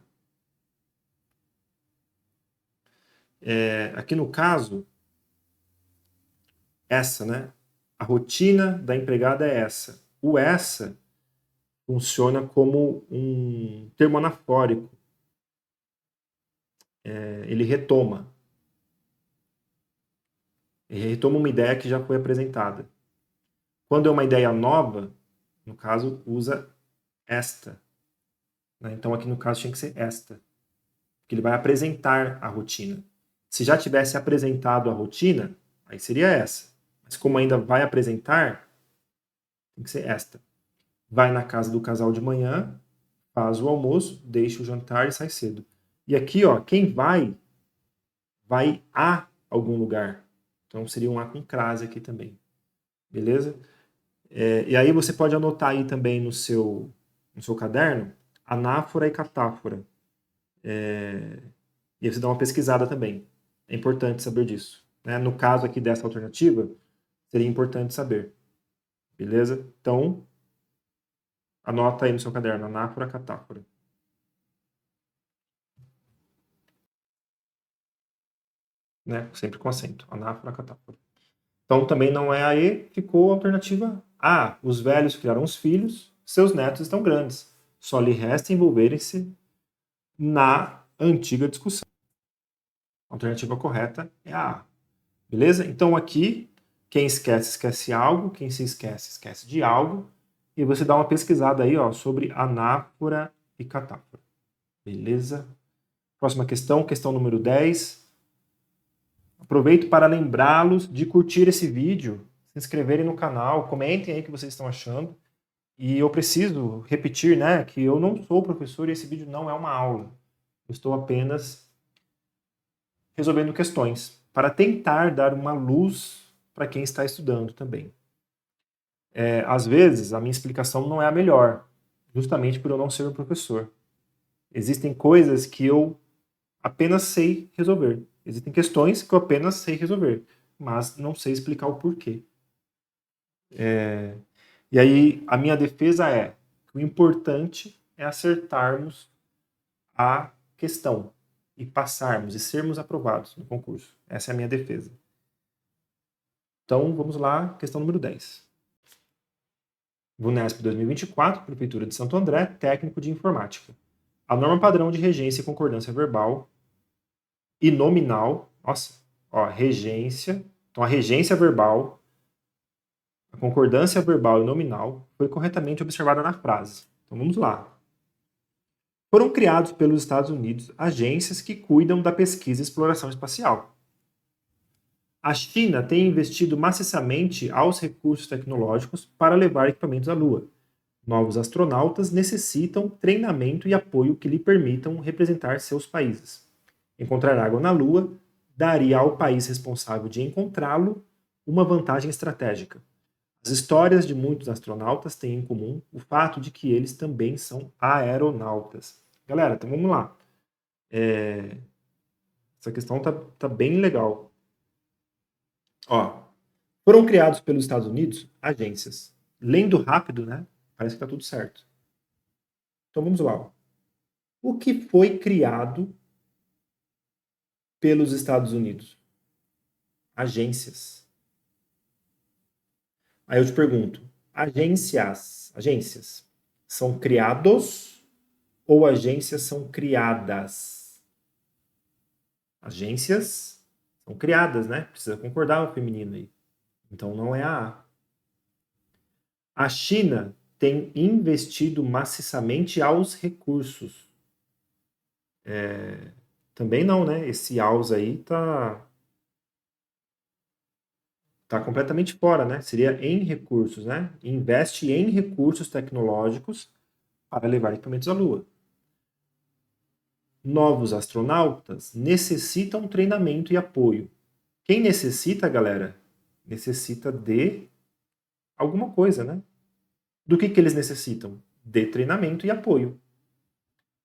Aqui no caso, essa, né? A rotina da empregada é essa. O essa funciona como um termo anafórico. Ele retoma. Ele retoma uma ideia que já foi apresentada. Quando é uma ideia nova, no caso, usa esta. Né? Então, aqui no caso, tinha que ser esta. Porque ele vai apresentar a rotina. Se já tivesse apresentado a rotina, aí seria essa. Mas como ainda vai apresentar, tem que ser esta. Vai na casa do casal de manhã, faz o almoço, deixa o jantar e sai cedo. E aqui, ó, quem vai a algum lugar. Então seria um A com crase aqui também. Beleza? E aí você pode anotar aí também no seu no seu caderno anáfora e catáfora. E aí você dá uma pesquisada também. É importante saber disso. Né? No caso aqui dessa alternativa, seria importante saber. Beleza? Então, anota aí no seu caderno, anáfora, catáfora. Né? Sempre com acento. Anáfora, catáfora. Então, também não é a E, ficou a alternativa A. Os velhos criaram os filhos, seus netos estão grandes. Só lhe resta envolverem-se na antiga discussão. A alternativa correta é a A. Beleza? Então, aqui, quem esquece, esquece algo. Quem se esquece, esquece de algo. E você dá uma pesquisada aí, ó, sobre anáfora e catáfora. Beleza? Próxima questão, questão número 10. Aproveito para lembrá-los de curtir esse vídeo, se inscreverem no canal, comentem aí o que vocês estão achando. E eu preciso repetir, né, que eu não sou professor e esse vídeo não é uma aula. Eu estou apenas resolvendo questões para tentar dar uma luz para quem está estudando também. Às vezes, a minha explicação não é a melhor, justamente por eu não ser um professor. Existem coisas que eu apenas sei resolver. Existem questões que eu apenas sei resolver, mas não sei explicar o porquê. E aí, a minha defesa é que o importante é acertarmos a questão e passarmos e sermos aprovados no concurso. Essa é a minha defesa. Então, vamos lá, questão número 10. VUNESP 2024, Prefeitura de Santo André, técnico de informática. A norma padrão de regência e concordância verbal e nominal, regência, então a regência verbal, a concordância verbal e nominal foi corretamente observada na frase. Então vamos lá. Foram criados pelos Estados Unidos agências que cuidam da pesquisa e exploração espacial. A China tem investido maciçamente aos recursos tecnológicos para levar equipamentos à Lua. Novos astronautas necessitam treinamento e apoio que lhe permitam representar seus países. Encontrar água na Lua daria ao país responsável de encontrá-lo uma vantagem estratégica. As histórias de muitos astronautas têm em comum o fato de que eles também são aeronautas. Galera, então vamos lá. Essa questão tá bem legal. Ó, foram criados pelos Estados Unidos agências. Lendo rápido, né? Parece que tá tudo certo. Então vamos lá. Ó. O que foi criado pelos Estados Unidos? Agências. Aí eu te pergunto, agências são criados ou agências são criadas? Agências são criadas, né? Precisa concordar o feminino aí. Então não é a A. A China tem investido maciçamente aos recursos. Também não, né? Esse aos aí tá completamente fora, né? Seria em recursos, né? Investe em recursos tecnológicos para levar equipamentos à Lua. Novos astronautas necessitam treinamento e apoio. Quem necessita, galera, necessita de alguma coisa, né? Do que eles necessitam? De treinamento e apoio.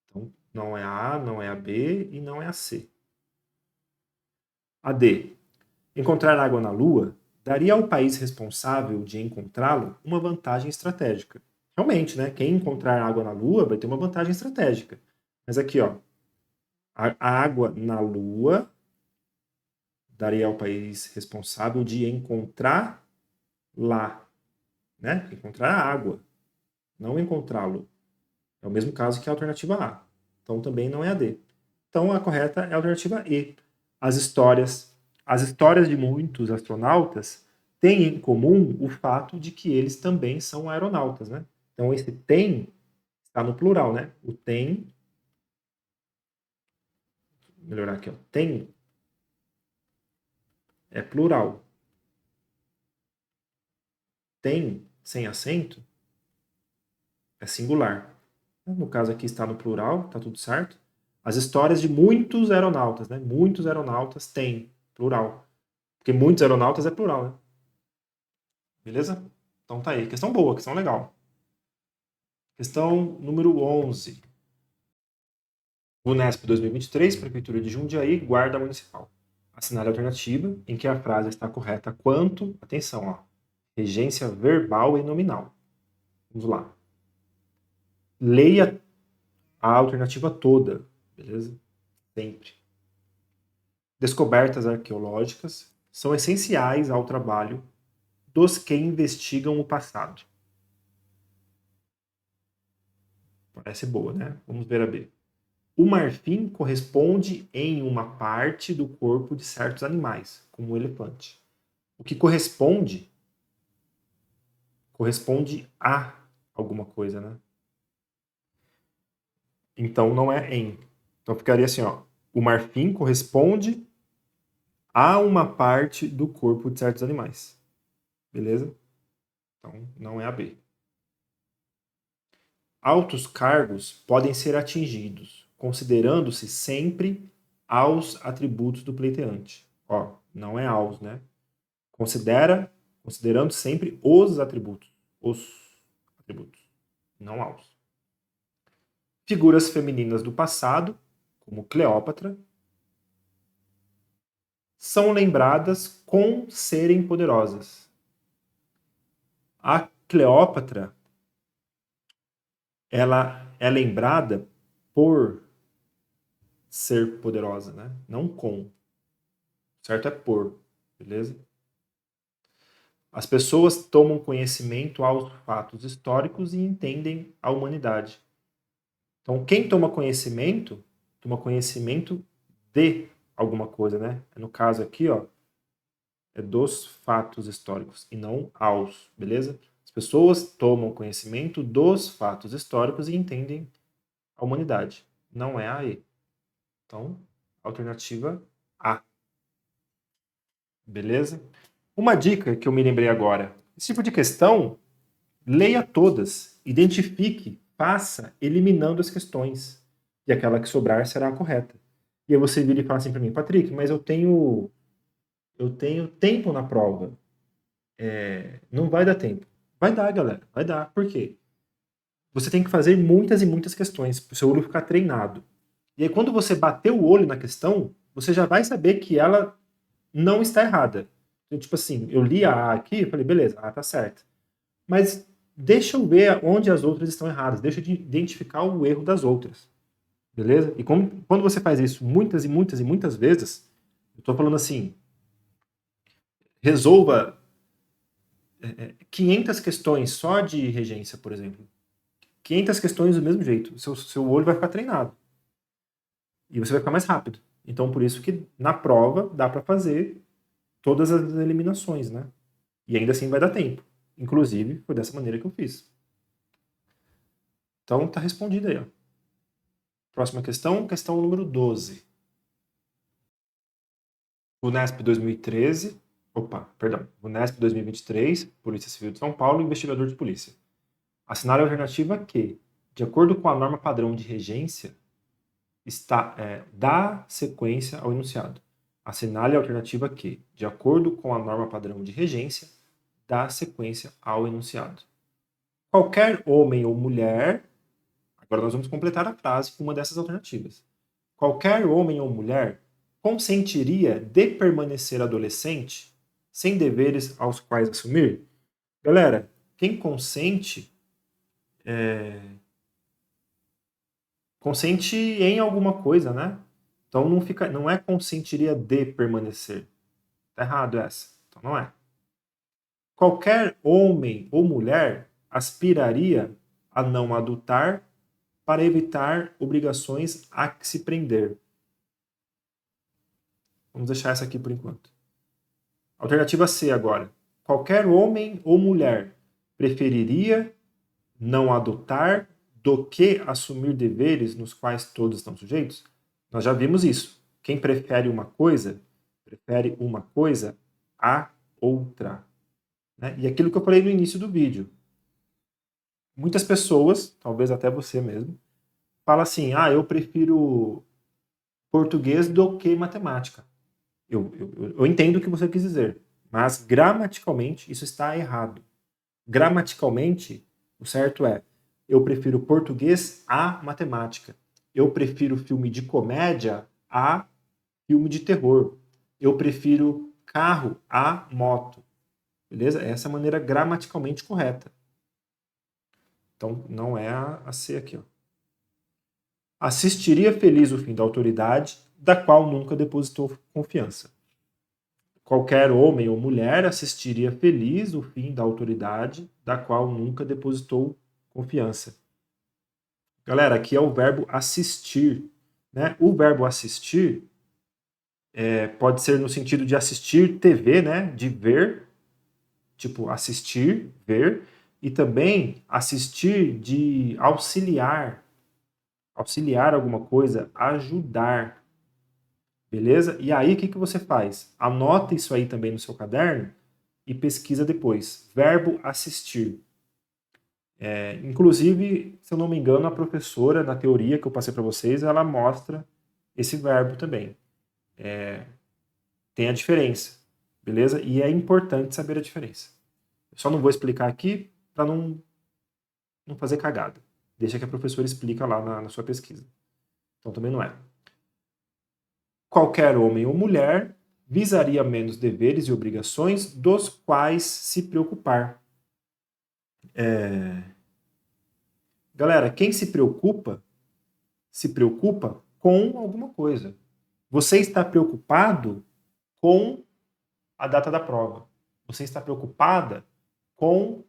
Então, não é a A, não é a B e não é a C. A D. Encontrar água na Lua daria ao país responsável de encontrá-lo uma vantagem estratégica. Realmente, né? Quem encontrar água na Lua vai ter uma vantagem estratégica. Mas aqui, ó, a água na Lua daria ao país responsável de encontrar lá, né? Encontrar a água, não encontrá-lo. É o mesmo caso que a alternativa A. Então também não é a D. Então a correta é a alternativa E. As histórias de muitos astronautas têm em comum o fato de que eles também são aeronautas, né? Então esse tem está no plural, né? O tem, vou melhorar aqui, ó. Tem é plural. Tem sem acento é singular. No caso aqui está no plural, tá tudo certo. As histórias de muitos aeronautas, né? Muitos aeronautas têm plural. Porque muitos aeronautas é plural, né? Beleza? Então tá aí. Questão boa, questão legal. Questão número 11. Unesp 2023, Prefeitura de Jundiaí, Guarda Municipal. Assinale a alternativa em que a frase está correta quanto, atenção, ó, regência verbal e nominal. Vamos lá. Leia a alternativa toda, beleza? Sempre. Descobertas arqueológicas são essenciais ao trabalho dos que investigam o passado. Parece boa, né? Vamos ver a B. O marfim corresponde em uma parte do corpo de certos animais, como o elefante. O que corresponde a alguma coisa, né? Então não é em. Então ficaria assim, ó. O marfim corresponde a uma parte do corpo de certos animais. Beleza? Então não é a B. Altos cargos podem ser atingidos, considerando-se sempre aos atributos do pleiteante. Ó, não é aos, né? Considerando sempre os atributos, não aos. Figuras femininas do passado, como Cleópatra, são lembradas com serem poderosas. A Cleópatra, ela é lembrada por ser poderosa, né? Não com. Certo é por, beleza? As pessoas tomam conhecimento aos fatos históricos e entendem a humanidade. Então, quem toma conhecimento de alguma coisa, né? No caso aqui, ó, é dos fatos históricos e não aos, beleza? As pessoas tomam conhecimento dos fatos históricos e entendem a humanidade. Não é a E. Então, alternativa A. Beleza? Uma dica que eu me lembrei agora. Esse tipo de questão, leia todas, identifique, faça, eliminando as questões. E aquela que sobrar será a correta. E aí você vira e fala assim para mim, Patrick, mas eu tenho tempo na prova. Não vai dar tempo. Vai dar, galera. Vai dar. Por quê? Você tem que fazer muitas e muitas questões para o seu olho ficar treinado. E aí, quando você bater o olho na questão, você já vai saber que ela não está errada. Então, tipo assim, eu li a A aqui e falei, beleza, A tá certa. Mas deixa eu ver onde as outras estão erradas. Deixa eu identificar o erro das outras. Beleza? E quando você faz isso muitas e muitas e muitas vezes, eu estou falando assim, resolva 500 questões só de regência, por exemplo. 500 questões do mesmo jeito. Seu olho vai ficar treinado. E você vai ficar mais rápido. Então, por isso que na prova dá para fazer todas as eliminações, né? E ainda assim vai dar tempo. Inclusive, foi dessa maneira que eu fiz. Então, tá respondido aí, ó. Próxima questão, questão número 12. Unesp 2013, Unesp 2023, Polícia Civil de São Paulo, investigador de polícia. Assinale a alternativa que, de acordo com a norma padrão de regência, dá sequência ao enunciado. Assinale a alternativa que, de acordo com a norma padrão de regência, dá sequência ao enunciado. Qualquer homem ou mulher, agora nós vamos completar a frase com uma dessas alternativas. Qualquer homem ou mulher consentiria de permanecer adolescente sem deveres aos quais assumir? Galera, quem consente consente em alguma coisa, né? Então não é consentiria de permanecer. Tá errado essa. Então não é. Qualquer homem ou mulher aspiraria a não adultar para evitar obrigações a que se prender. Vamos deixar essa aqui por enquanto. Alternativa C agora. Qualquer homem ou mulher preferiria não adotar do que assumir deveres nos quais todos estão sujeitos? Nós já vimos isso. Quem prefere uma coisa a outra. Né? E aquilo que eu falei no início do vídeo. Muitas pessoas, talvez até você mesmo, fala assim, eu prefiro português do que matemática. Eu entendo o que você quis dizer, mas gramaticalmente isso está errado. Gramaticalmente, o certo é Eu prefiro português a matemática. Eu prefiro filme de comédia a filme de terror. Eu prefiro carro a moto. Beleza? Essa é a maneira gramaticalmente correta. Então, não é a C aqui. Ó. Assistiria feliz o fim da autoridade, da qual nunca depositou confiança. Qualquer homem ou mulher assistiria feliz o fim da autoridade, da qual nunca depositou confiança. Galera, aqui é o verbo assistir. Né? O verbo assistir pode ser no sentido de assistir TV, né? De ver, tipo assistir, ver, e também assistir de auxiliar, auxiliar alguma coisa, ajudar, beleza? E aí o que você faz? Anota isso aí também no seu caderno e pesquisa depois. Verbo assistir. Inclusive, se eu não me engano, a professora, na teoria que eu passei para vocês, ela mostra esse verbo também. Tem a diferença, beleza? E é importante saber a diferença. Eu só não vou explicar aqui para não fazer cagada. Deixa que a professora explica lá na sua pesquisa. Então também não é. Qualquer homem ou mulher visaria menos deveres e obrigações dos quais se preocupar. Galera, quem se preocupa com alguma coisa. Você está preocupado com a data da prova. Você está preocupada com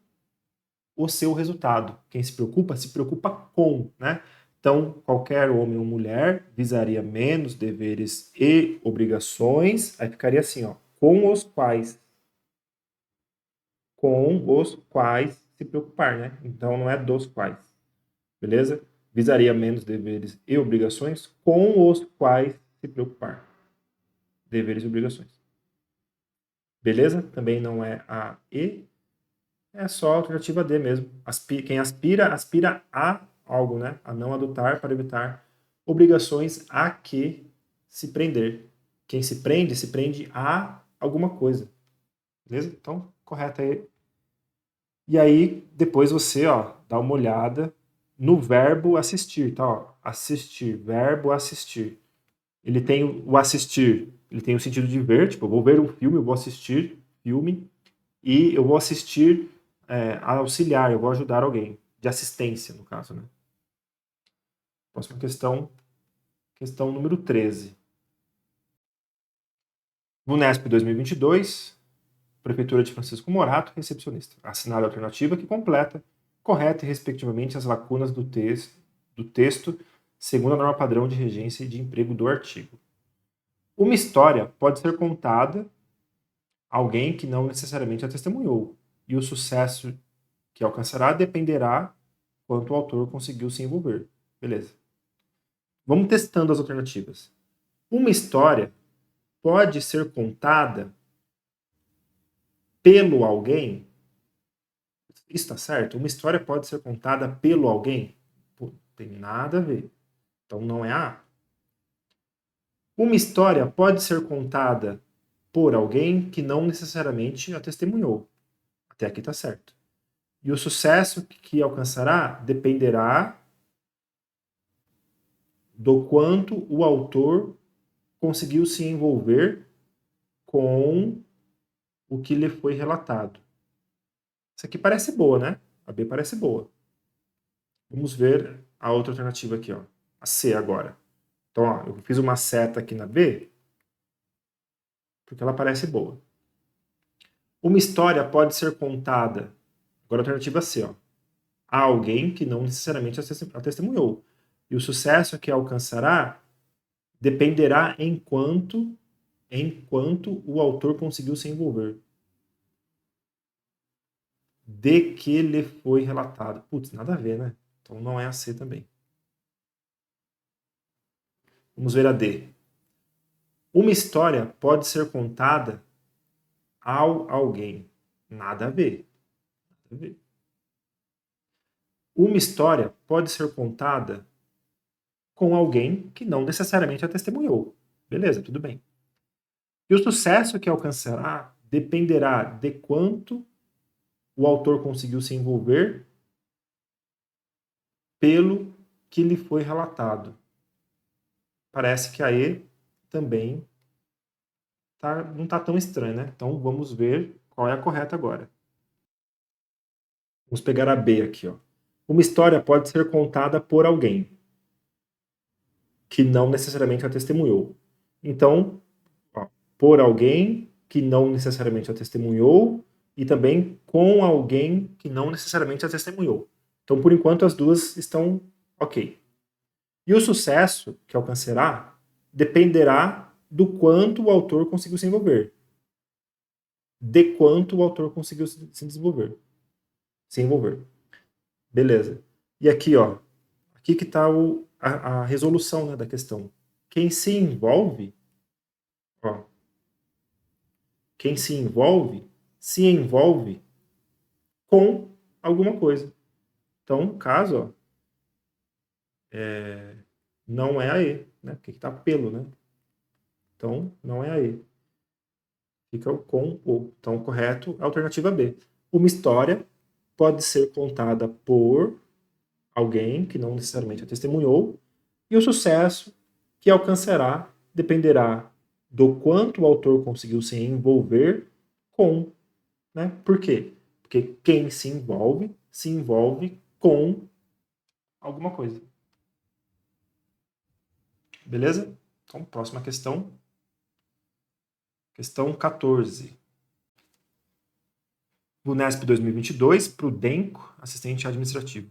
o seu resultado. Quem se preocupa com, né? Então, qualquer homem ou mulher visaria menos deveres e obrigações, aí ficaria assim, ó, com os quais se preocupar, né? Então não é dos quais, beleza? Visaria menos deveres e obrigações com os quais se preocupar. Deveres e obrigações. Beleza? Também não é a E, é só a alternativa D mesmo. Quem aspira a algo, né? A não adotar para evitar obrigações a que se prender. Quem se prende a alguma coisa. Beleza? Então, correto aí. E aí, depois você, ó, dá uma olhada no verbo assistir, tá? Ó, assistir, verbo assistir. Ele tem o assistir, ele tem o sentido de ver, tipo, eu vou ver um filme, eu vou assistir filme, e eu vou assistir auxiliar, eu vou ajudar alguém, de assistência, no caso, né? Próxima questão número 13. VUNESP 2022, Prefeitura de Francisco Morato, recepcionista. Assinale a alternativa que completa, correta e respectivamente as lacunas do texto, segundo a norma padrão de regência e de emprego do artigo. Uma história pode ser contada a alguém que não necessariamente a testemunhou, e o sucesso que alcançará dependerá quanto o autor conseguiu se envolver. Beleza. Vamos testando as alternativas. Uma história pode ser contada pelo alguém? Isso está certo? Uma história pode ser contada pelo alguém? Pô, tem nada a ver. Então não é A. Uma história pode ser contada por alguém que não necessariamente a testemunhou. Até aqui está certo. E o sucesso que alcançará dependerá do quanto o autor conseguiu se envolver com o que lhe foi relatado. Isso aqui parece boa, né? A B parece boa. Vamos ver a outra alternativa aqui, ó. A C agora. Então, ó, eu fiz uma seta aqui na B, porque ela parece boa. Uma história pode ser contada, agora a alternativa C, ó, a alguém que não necessariamente a testemunhou. E o sucesso que alcançará dependerá enquanto o autor conseguiu se envolver. De que lhe foi relatado. Putz, nada a ver, né? Então não é a C também. Vamos ver a D. Uma história pode ser contada ao alguém. Nada a ver. Nada a ver. Uma história pode ser contada com alguém que não necessariamente a testemunhou. Beleza, tudo bem. E o sucesso que alcançará dependerá de quanto o autor conseguiu se envolver pelo que lhe foi relatado. Parece que a E também não está tão estranho, né? Então vamos ver qual é a correta agora. Vamos pegar a B aqui, ó. Uma história pode ser contada por alguém que não necessariamente a testemunhou. Então, ó, por alguém que não necessariamente a testemunhou e também com alguém que não necessariamente a testemunhou. Então, por enquanto, as duas estão ok. E o sucesso que alcançará dependerá do quanto o autor conseguiu se envolver. De quanto o autor conseguiu se desenvolver. Se envolver. Beleza. E aqui, ó. Aqui que está a resolução, né, da questão. Quem se envolve, ó, quem se envolve com alguma coisa. Então, no caso, ó, não é a E, né? Porque está pelo, né? Então, não é a E. Fica o com o. Então, correto, alternativa B. Uma história pode ser contada por alguém que não necessariamente a testemunhou, e o sucesso que alcançará dependerá do quanto o autor conseguiu se envolver com, né? Por quê? Porque quem se envolve com alguma coisa. Beleza? Então, próxima questão. Questão 14. Vunesp 2022, Prudenco, assistente administrativo.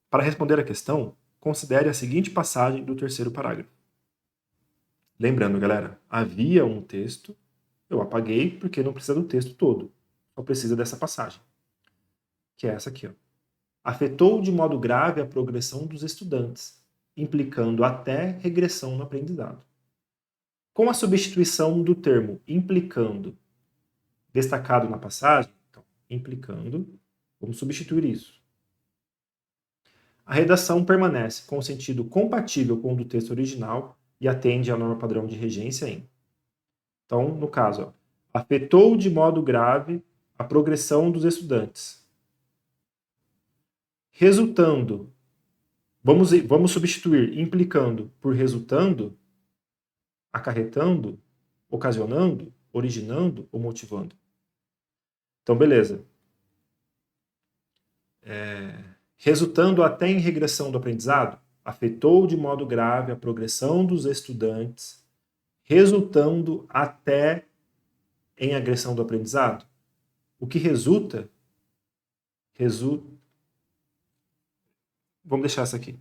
Para responder a questão, considere a seguinte passagem do terceiro parágrafo. Lembrando, galera, havia um texto, eu apaguei porque não precisa do texto todo, só precisa dessa passagem, que é essa aqui, ó. Afetou de modo grave a progressão dos estudantes, implicando até regressão no aprendizado. Com a substituição do termo implicando destacado na passagem, então, implicando, vamos substituir isso. A redação permanece com o sentido compatível com o do texto original e atende à norma padrão de regência em. Então, no caso, ó, afetou de modo grave a progressão dos estudantes. Resultando, vamos substituir implicando por resultando, acarretando, ocasionando, originando ou motivando. Então, beleza. Resultando até em regressão do aprendizado, afetou de modo grave a progressão dos estudantes, resultando até em agressão do aprendizado. O que resulta. Vamos deixar essa aqui.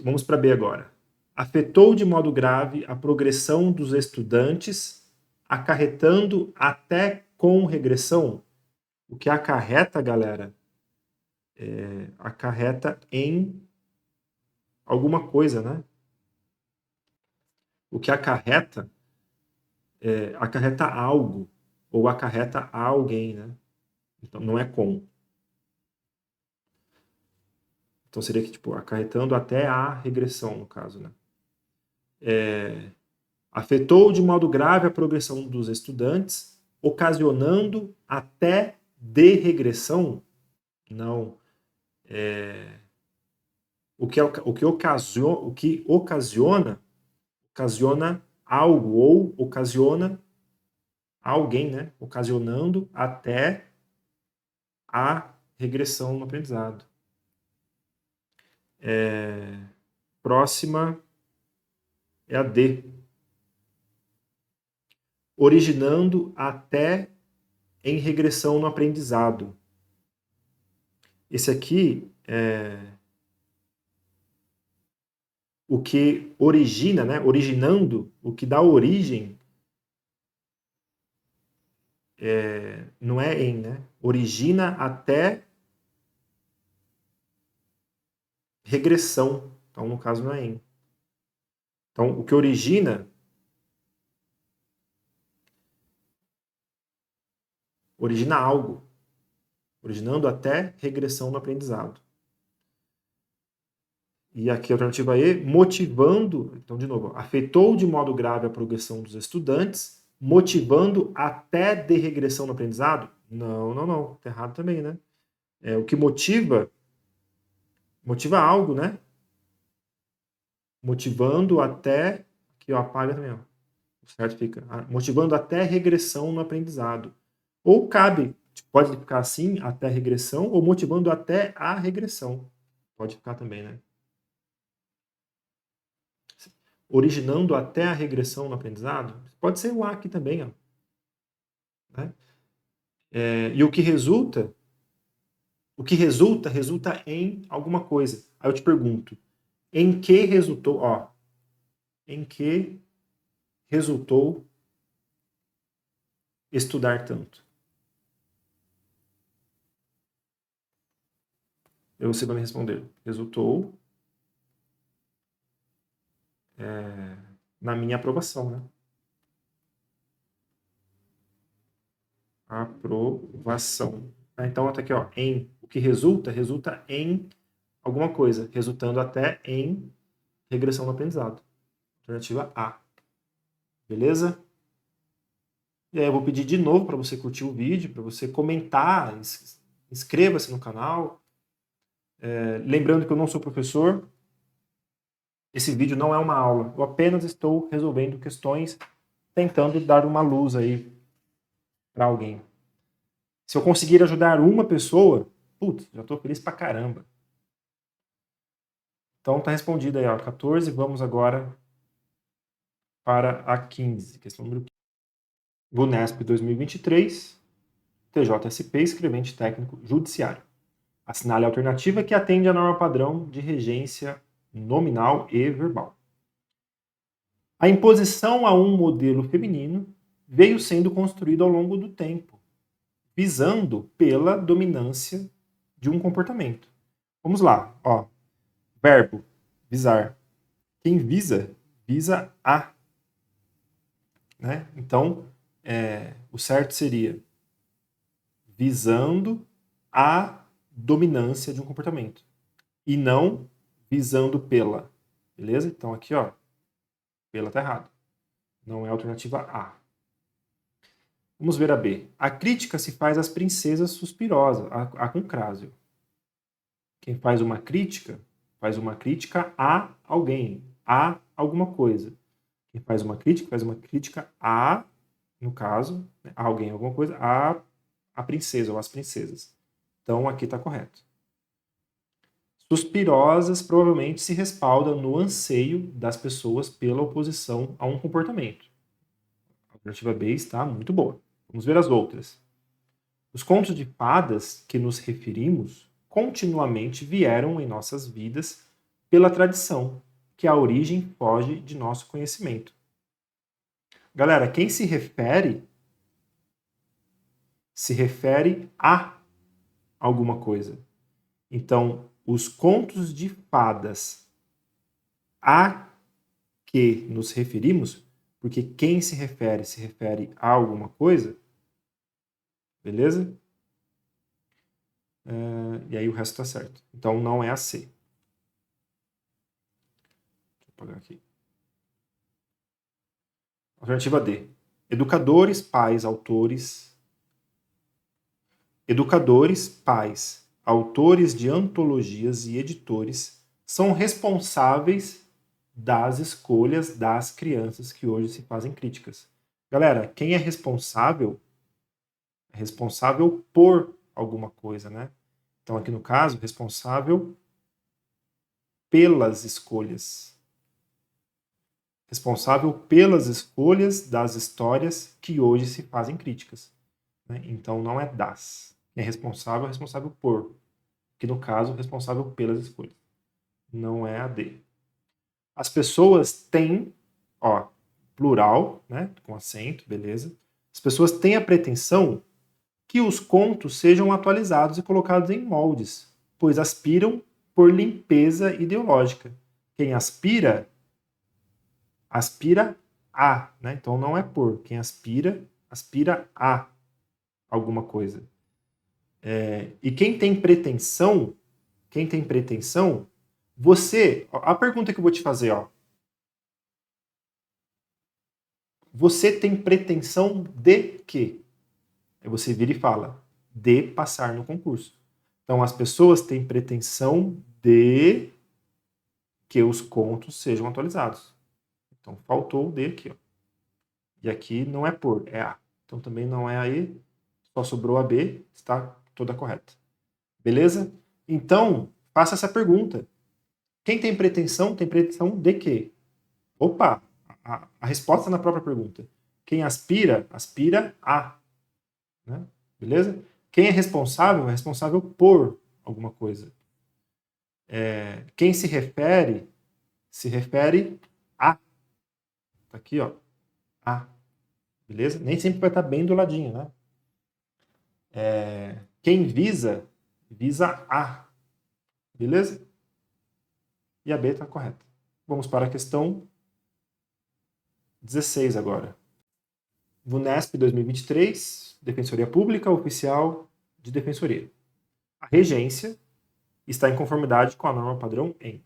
Vamos para B agora. Afetou de modo grave a progressão dos estudantes, acarretando até com regressão. O que acarreta, galera, acarreta em alguma coisa, né? O que acarreta acarreta algo, ou acarreta a alguém, né? Então, não é com. Então, seria que, tipo, acarretando até a regressão, no caso, né? Afetou de modo grave a progressão dos estudantes, ocasionando até de regressão? Não. O que ocasiona algo, ou ocasiona alguém, né? Ocasionando até a regressão no aprendizado. Próxima é a D. Originando até em regressão no aprendizado. Esse aqui o que origina, né? Originando, o que dá origem não é em, né? Origina até regressão. Então, no caso, não é em. Então, o que origina algo, originando até regressão no aprendizado. E aqui a alternativa E, motivando, então de novo, afetou de modo grave a progressão dos estudantes, motivando até de regressão no aprendizado? Não, tá errado também, né? o que motiva algo, né? Motivando até, aqui ó, apaga também, ó, certo? Fica motivando até regressão no aprendizado. Ou pode ficar assim, até regressão, ou motivando até a regressão. Pode ficar também, né? Originando até a regressão no aprendizado. Pode ser o A aqui também, ó. Né? E o que resulta em alguma coisa. Aí eu te pergunto, em que resultou, ó, em que resultou estudar tanto? Você vai me responder. Resultou na minha aprovação, né? Aprovação. Então, até aqui, ó, em. O que resulta em alguma coisa, resultando até em regressão no aprendizado. Alternativa A. Beleza? E aí eu vou pedir de novo para você curtir o vídeo, para você comentar, inscreva-se no canal. Lembrando que eu não sou professor, esse vídeo não é uma aula, eu apenas estou resolvendo questões, tentando dar uma luz aí para alguém. Se eu conseguir ajudar uma pessoa, putz, já estou feliz pra caramba. Então tá respondido aí, ó, 14, vamos agora para a 15, questão número 15. VUNESP 2023, TJSP, escrevente técnico judiciário. Assinale a alternativa que atende à norma padrão de regência nominal e verbal. A imposição a um modelo feminino veio sendo construída ao longo do tempo, visando pela dominância de um comportamento. Vamos lá, ó. Verbo, visar. Quem visa a. Né? Então, o certo seria visando a dominância de um comportamento. E não visando pela. Beleza? Então aqui, ó, pela tá errado. Não é a alternativa A. Vamos ver a B. A crítica se faz às princesas suspirosas, a com crásio. Quem faz uma crítica a alguém, a alguma coisa. Quem faz uma crítica a, no caso, né, a alguém, alguma coisa, a princesa ou as princesas. Então aqui está correto. Suspirosas provavelmente se respaldam no anseio das pessoas pela oposição a um comportamento. A alternativa B está muito boa. Vamos ver as outras. Os contos de fadas que nos referimos continuamente vieram em nossas vidas pela tradição, que a origem foge de nosso conhecimento. Galera, quem se refere a alguma coisa. Então, os contos de fadas a que nos referimos, porque quem se refere a alguma coisa, beleza? E aí o resto está certo. Então não é a C. Deixa eu apagar aqui. Alternativa D. Educadores, pais, autores de antologias e editores são responsáveis das escolhas das crianças que hoje se fazem críticas. Galera, quem é responsável por alguma coisa, né? Então, aqui no caso, responsável pelas escolhas. Responsável pelas escolhas das histórias que hoje se fazem críticas. Né? Então, não é das. Quem é responsável por. Que no caso, responsável pelas escolhas. Não é a D. As pessoas têm, ó, plural, né? Com acento, beleza. As pessoas têm a pretensão que os contos sejam atualizados e colocados em moldes, pois aspiram por limpeza ideológica. Quem aspira a, né? Então não é por. Quem aspira a alguma coisa. E quem tem pretensão, você, a pergunta que eu vou te fazer, ó. Você tem pretensão de quê? Aí você vira e fala, de passar no concurso. Então, as pessoas têm pretensão de que os contos sejam atualizados. Então, faltou o D aqui, ó. E aqui não é por, é A. Então, também não é a E, só sobrou a B, está toda correta. Beleza? Então, faça essa pergunta. Quem tem pretensão de quê? Opa, a resposta na própria pergunta. Quem aspira, aspira a. Né? Beleza? Quem é responsável por alguma coisa. Quem se refere a. Tá aqui, ó. A. Beleza? Nem sempre vai estar bem do ladinho, né? Quem visa a. Beleza? E a B está correta. Vamos para a questão 16 agora. VUNESP 2023, Defensoria Pública Oficial de Defensoria. A regência está em conformidade com a norma padrão em.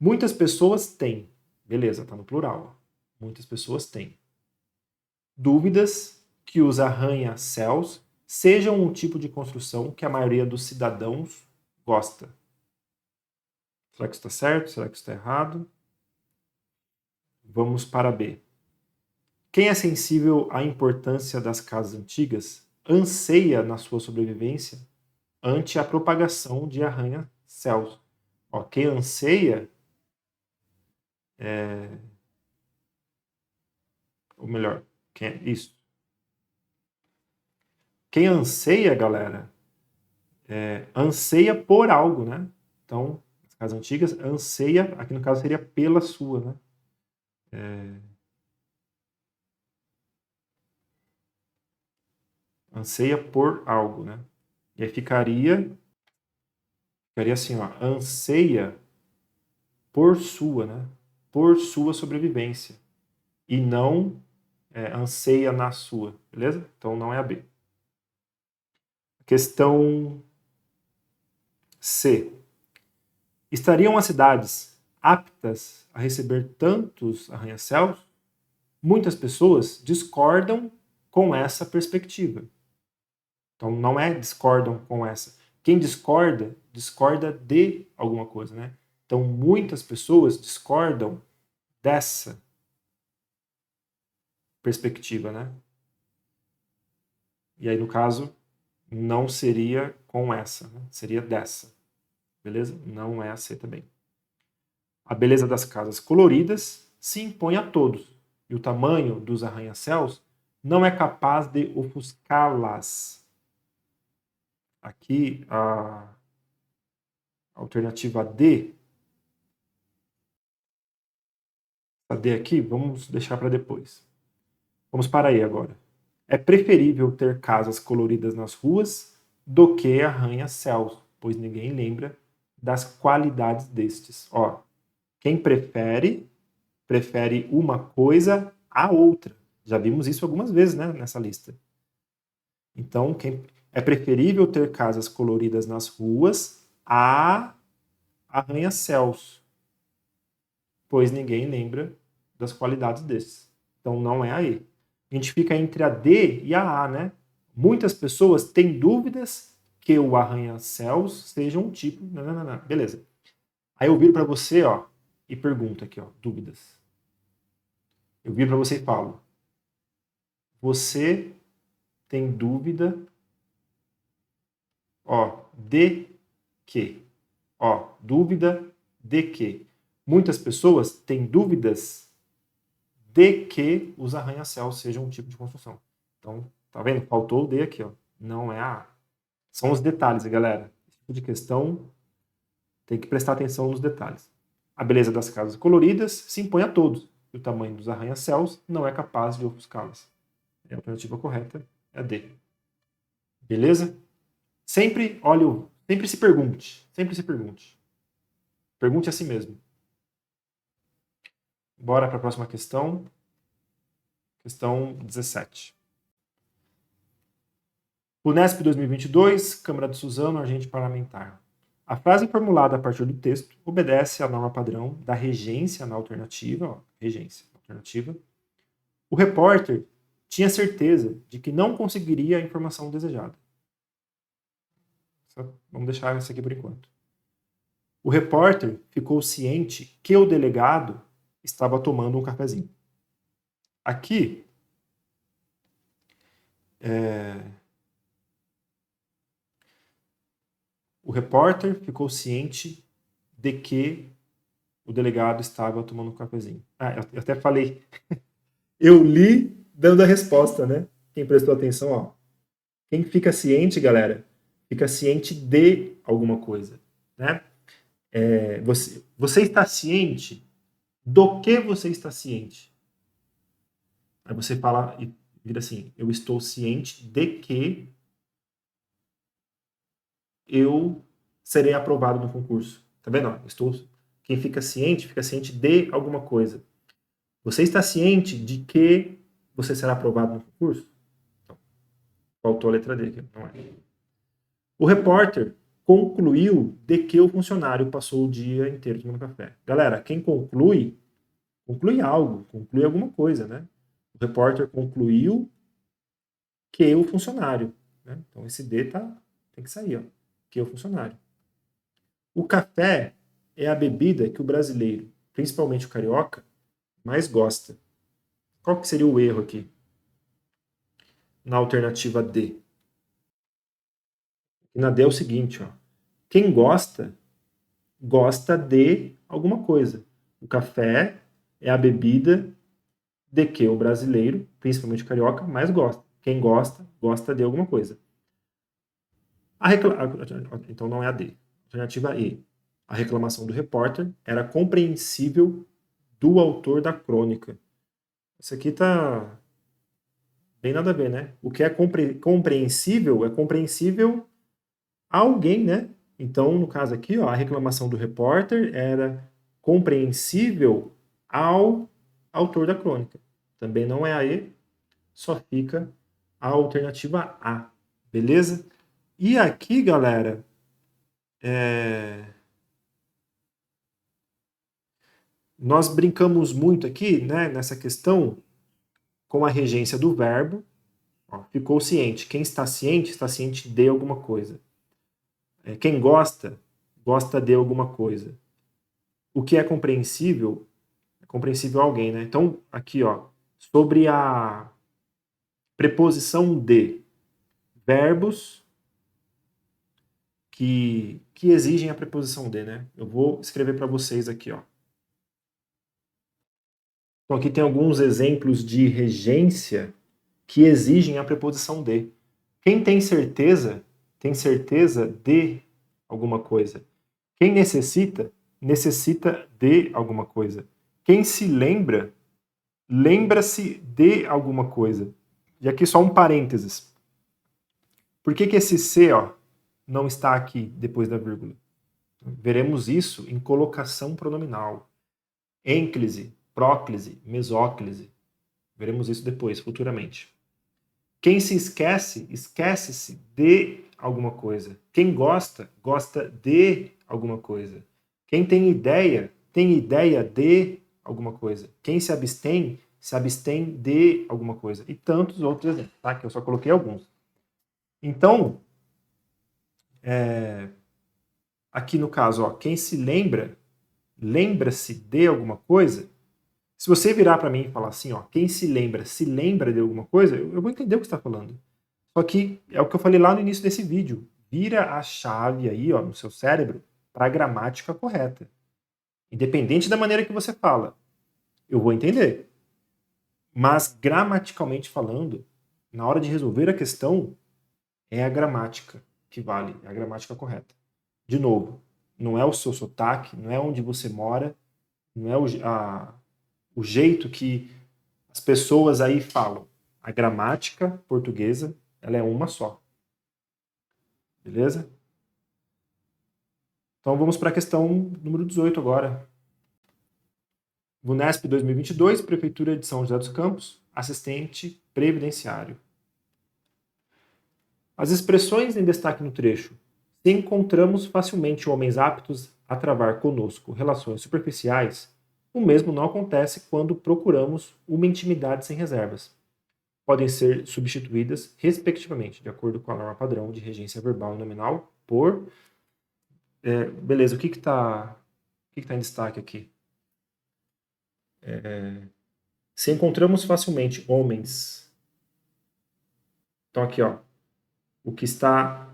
Muitas pessoas têm. Beleza, está no plural. Muitas pessoas têm. Dúvidas que os arranha-céus sejam um tipo de construção que a maioria dos cidadãos gosta. Será que isso está certo? Será que isso está errado? Vamos para B. Quem é sensível à importância das casas antigas anseia na sua sobrevivência ante a propagação de arranha-céus. Quem anseia ou melhor, isso. Quem anseia, galera, anseia por algo, né? Então, as casas antigas anseia, aqui no caso seria pela sua, né? Anseia por algo, né? E aí ficaria assim, ó, anseia por sua, né? Por sua sobrevivência. E não anseia na sua, beleza? Então não é a B. Questão C. Estariam as cidades aptas a receber tantos arranha-céus? Muitas pessoas discordam com essa perspectiva. Então não é discordam com essa. Quem discorda, discorda de alguma coisa, né? Então muitas pessoas discordam dessa perspectiva, né? E aí no caso não seria com essa, né? Seria dessa. Beleza? Não é a C também. A beleza das casas coloridas se impõe a todos, e o tamanho dos arranha-céus não é capaz de ofuscá-las. Aqui, a alternativa D, a D aqui, vamos deixar para depois. Vamos para aí agora. É preferível ter casas coloridas nas ruas do que arranha-céus, pois ninguém lembra das qualidades destes. Quem prefere uma coisa à outra. Já vimos isso algumas vezes, né, nessa lista. Então, é preferível ter casas coloridas nas ruas a arranha-céus, pois ninguém lembra das qualidades desses. Então, não é a E. A gente fica entre a D e a A, né? Muitas pessoas têm dúvidas que o arranha-céus seja um tipo... Não. Beleza. Aí eu viro para você, e pergunto aqui, dúvidas. Eu viro para você e falo: você tem dúvida, de que? Dúvida de que? Muitas pessoas têm dúvidas de que os arranha-céus sejam um tipo de construção. Então, tá vendo? Faltou o D aqui, não é a A. São os detalhes, galera. Esse tipo de questão tem que prestar atenção nos detalhes. A beleza das casas coloridas se impõe a todos, e o tamanho dos arranha-céus não é capaz de ofuscá-las. A alternativa correta é a D. Beleza? Sempre se pergunte. Sempre se pergunte. Pergunte a si mesmo. Bora para a próxima questão. Questão 17. UNESP 2022, Câmara de Suzano, agente parlamentar. A frase formulada a partir do texto obedece à norma padrão da regência na alternativa. Regência, alternativa. O repórter tinha certeza de que não conseguiria a informação desejada. Vamos deixar essa aqui por enquanto. O repórter ficou ciente que o delegado estava tomando um cafezinho. Aqui, o repórter ficou ciente de que o delegado estava tomando um cafezinho. Eu até falei. Eu li dando a resposta, né? Quem prestou atenção, ó. Quem fica ciente, galera, fica ciente de alguma coisa, né? Você está ciente do que você está ciente? Aí você fala e vira assim, eu estou ciente de que eu serei aprovado no concurso. Tá vendo? Quem fica ciente de alguma coisa. Você está ciente de que você será aprovado no concurso? Então, faltou a letra D aqui, não é? O repórter concluiu de que o funcionário passou o dia inteiro tomando café. Galera, quem conclui algo, conclui alguma coisa, né? O repórter concluiu que o funcionário, né? Então esse D tem que sair, ó. Que o funcionário. O café é a bebida que o brasileiro, principalmente o carioca, mais gosta. Qual que seria o erro aqui? Na alternativa D. E na D é o seguinte, ó. Quem gosta de alguma coisa. O café é a bebida de que o brasileiro, principalmente o carioca, mais gosta. Quem gosta de alguma coisa. Então não é a D. Alternativa E. A reclamação do repórter era compreensível do autor da crônica. Isso aqui tá bem nada a ver, né? O que é compreensível é compreensível a alguém, né? Então, no caso aqui, ó, a reclamação do repórter era compreensível ao autor da crônica. Também não é a E, só fica a alternativa A, beleza? E aqui, galera, nós brincamos muito aqui, né, nessa questão com a regência do verbo. Ó, ficou ciente. Quem está ciente de alguma coisa. Quem gosta de alguma coisa. O que é compreensível a alguém, né? Então, aqui, ó, sobre a preposição de verbos que exigem a preposição de, né? Eu vou escrever para vocês aqui, ó. Então, aqui tem alguns exemplos de regência que exigem a preposição de. Quem tem certeza de alguma coisa. Quem necessita de alguma coisa. Quem se lembra-se de alguma coisa. E aqui só um parênteses. Por que esse C, ó, não está aqui depois da vírgula? Veremos isso em colocação pronominal. Ênclise, próclise, mesóclise. Veremos isso depois, futuramente. Quem se esquece, esquece-se de alguma coisa. Quem gosta de alguma coisa. Quem tem ideia de alguma coisa. Quem se abstém de alguma coisa. E tantos outros exemplos, tá? Que eu só coloquei alguns. Então, aqui no caso, ó, quem se lembra-se de alguma coisa. Se você virar para mim e falar assim, ó, quem se lembra de alguma coisa, eu vou entender o que você está falando. Só que é o que eu falei lá no início desse vídeo. Vira a chave aí, ó, no seu cérebro para a gramática correta. Independente da maneira que você fala, eu vou entender. Mas gramaticalmente falando, na hora de resolver a questão, é a gramática que vale, é a gramática correta. De novo, não é o seu sotaque, não é onde você mora, não é o jeito que as pessoas aí falam. A gramática portuguesa, ela é uma só. Beleza? Então vamos para a questão número 18 agora. VUNESP 2022, Prefeitura de São José dos Campos, assistente previdenciário. As expressões em destaque no trecho. Se encontramos facilmente homens aptos a travar conosco relações superficiais, o mesmo não acontece quando procuramos uma intimidade sem reservas. Podem ser substituídas, respectivamente, de acordo com a norma padrão de regência verbal e nominal, por. Beleza, o que está em destaque aqui? Se encontramos facilmente homens. Então, aqui, ó, o que está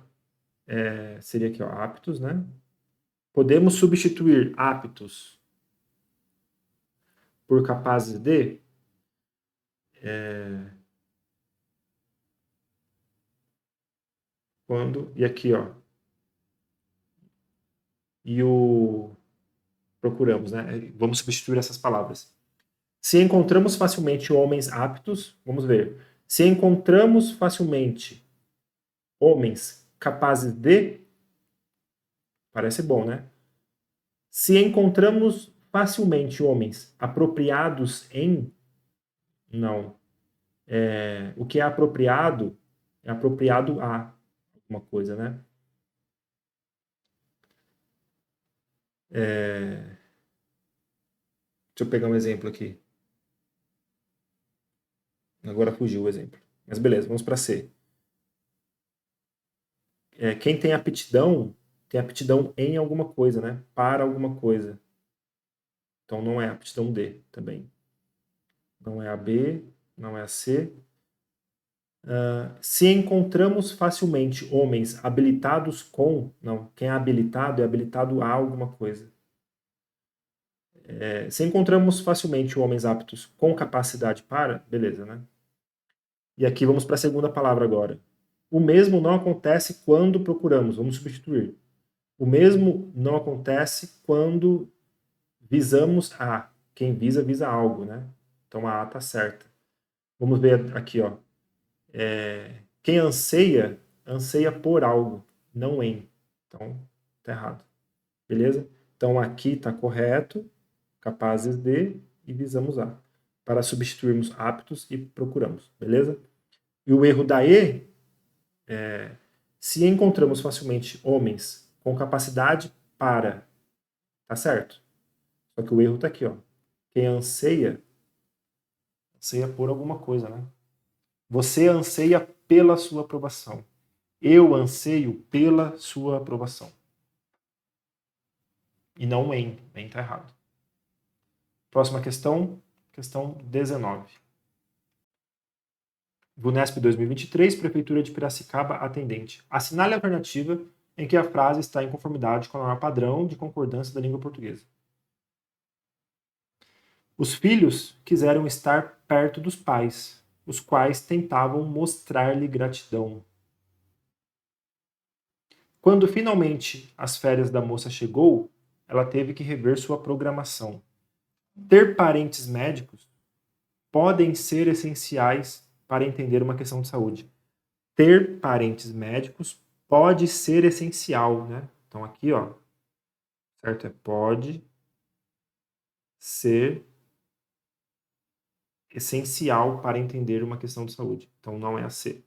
seria aqui, ó, aptos, né? Podemos substituir aptos por capazes de. Quando. E aqui, ó. E o. Procuramos, né? Vamos substituir essas palavras. Se encontramos facilmente homens aptos, vamos ver. Se encontramos facilmente homens capazes de, parece bom, né? Se encontramos facilmente homens apropriados em, não. O que é apropriado a alguma coisa, né? Deixa eu pegar um exemplo aqui. Agora fugiu o exemplo. Mas beleza, vamos para C. Quem tem aptidão em alguma coisa, né? Para alguma coisa. Então não é aptidão D também. Não é a B, não é a C. Se encontramos facilmente homens habilitados com. Não, quem é habilitado a alguma coisa. Se encontramos facilmente homens aptos com capacidade para, beleza, né? E aqui vamos para a segunda palavra agora. O mesmo não acontece quando procuramos, vamos substituir. O mesmo não acontece quando visamos a. Quem visa, visa algo, né? Então a está certa. Vamos ver aqui, ó. Quem anseia, anseia por algo, não em. Então, tá errado. Beleza? Então aqui está correto, capazes de e visamos a. Para substituirmos aptos e procuramos. Beleza? E o erro da E se encontramos facilmente homens com capacidade para. Tá certo? Só que o erro está aqui, ó. Quem anseia por alguma coisa, né? Você anseia pela sua aprovação. Eu anseio pela sua aprovação. E não em. Em está errado. Próxima questão 19. VUNESP 2023, Prefeitura de Piracicaba, atendente. Assinale a alternativa em que a frase está em conformidade com a norma padrão de concordância da língua portuguesa. Os filhos quiseram estar perto dos pais, os quais tentavam mostrar-lhe gratidão. Quando finalmente as férias da moça chegou, ela teve que rever sua programação. Ter parentes médicos podem ser essenciais para entender uma questão de saúde. Ter parentes médicos pode ser essencial, né? Então aqui, ó, certo? Pode ser essencial para entender uma questão de saúde. Então não é a C.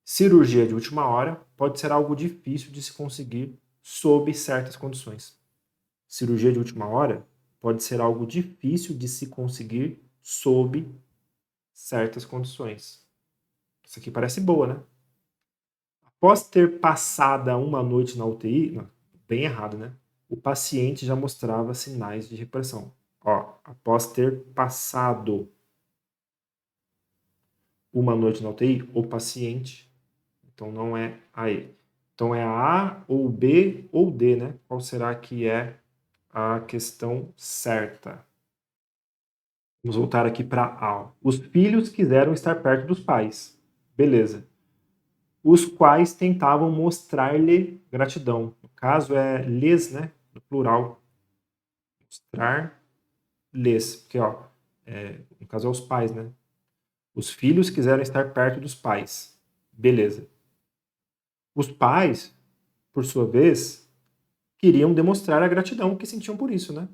Cirurgia de última hora pode ser algo difícil de se conseguir sob certas condições. Cirurgia de última hora pode ser algo difícil de se conseguir sob certas condições. Isso aqui parece boa, né? Após ter passado uma noite na UTI, não, bem errado, né? O paciente já mostrava sinais de recuperação. Ó, após ter passado uma noite na UTI, o paciente, então não é a E. Então é a A ou B ou D, né? Qual será que é a questão certa? Vamos voltar aqui para A. Os filhos quiseram estar perto dos pais. Beleza. Os quais tentavam mostrar-lhe gratidão. No caso é lhes, né? No plural. Mostrar-lhes. Porque, ó, no caso é os pais, né? Os filhos quiseram estar perto dos pais. Beleza. Os pais, por sua vez, queriam demonstrar a gratidão que sentiam por isso, né?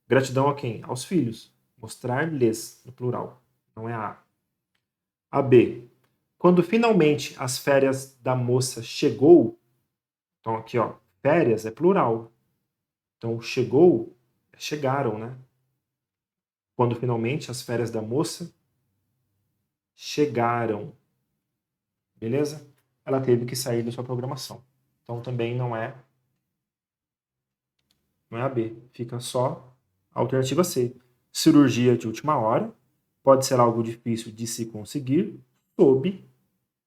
Gratidão a quem? Aos filhos. Mostrar-lhes, no plural. Não é a A. A B. Quando finalmente as férias da moça chegou, então aqui, ó, férias é plural. Então chegou, chegaram, né? Quando finalmente as férias da moça chegaram. Beleza? Ela teve que sair da sua programação. Então também não é a B. Fica só a alternativa C. Cirurgia de última hora pode ser algo difícil de se conseguir sob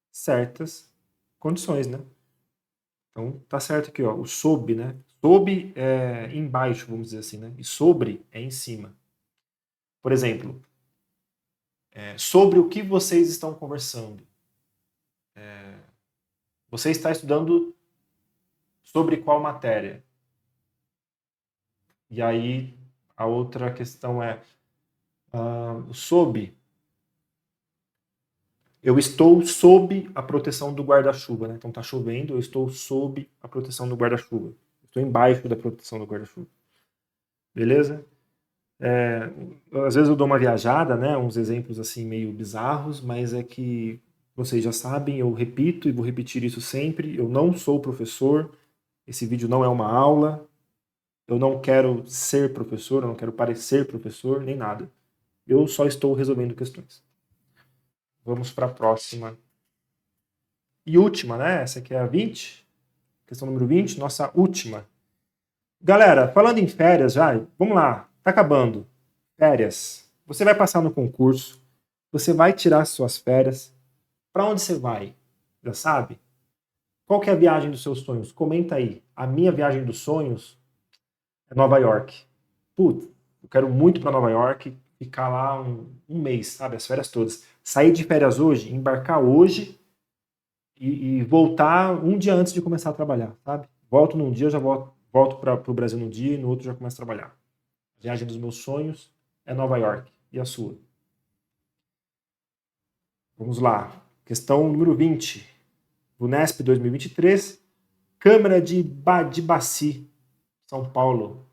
certas condições, né? Então tá certo aqui, ó, o sob, né? Sob é embaixo, vamos dizer assim, né? E sobre é em cima. Por exemplo, sobre o que vocês estão conversando. Você está estudando sobre qual matéria? E aí a outra questão é sob. Eu estou sob a proteção do guarda-chuva, né? Então tá chovendo, eu estou sob a proteção do guarda-chuva. Estou embaixo da proteção do guarda-chuva. Beleza? Às vezes eu dou uma viajada, né? Uns exemplos assim meio bizarros, mas é que vocês já sabem, eu repito e vou repetir isso sempre. Eu não sou professor, esse vídeo não é uma aula, eu não quero ser professor, eu não quero parecer professor, nem nada. Eu só estou resolvendo questões. Vamos para a próxima. E última, né? Essa aqui é a 20. Questão número 20, nossa última. Galera, falando em férias já, vamos lá, tá acabando. Férias. Você vai passar no concurso, você vai tirar suas férias. Para onde você vai? Já sabe? Qual que é a viagem dos seus sonhos? Comenta aí. A minha viagem dos sonhos é Nova York. Putz, eu quero muito para Nova York, ficar lá um mês, sabe? As férias todas. Sair de férias hoje, embarcar hoje e voltar um dia antes de começar a trabalhar, sabe? Volto num dia, já volto para o Brasil num dia e no outro já começo a trabalhar. A viagem dos meus sonhos é Nova York. E a sua? Vamos lá. Questão número 20. Unesp 2023. Câmara de Baci, São Paulo.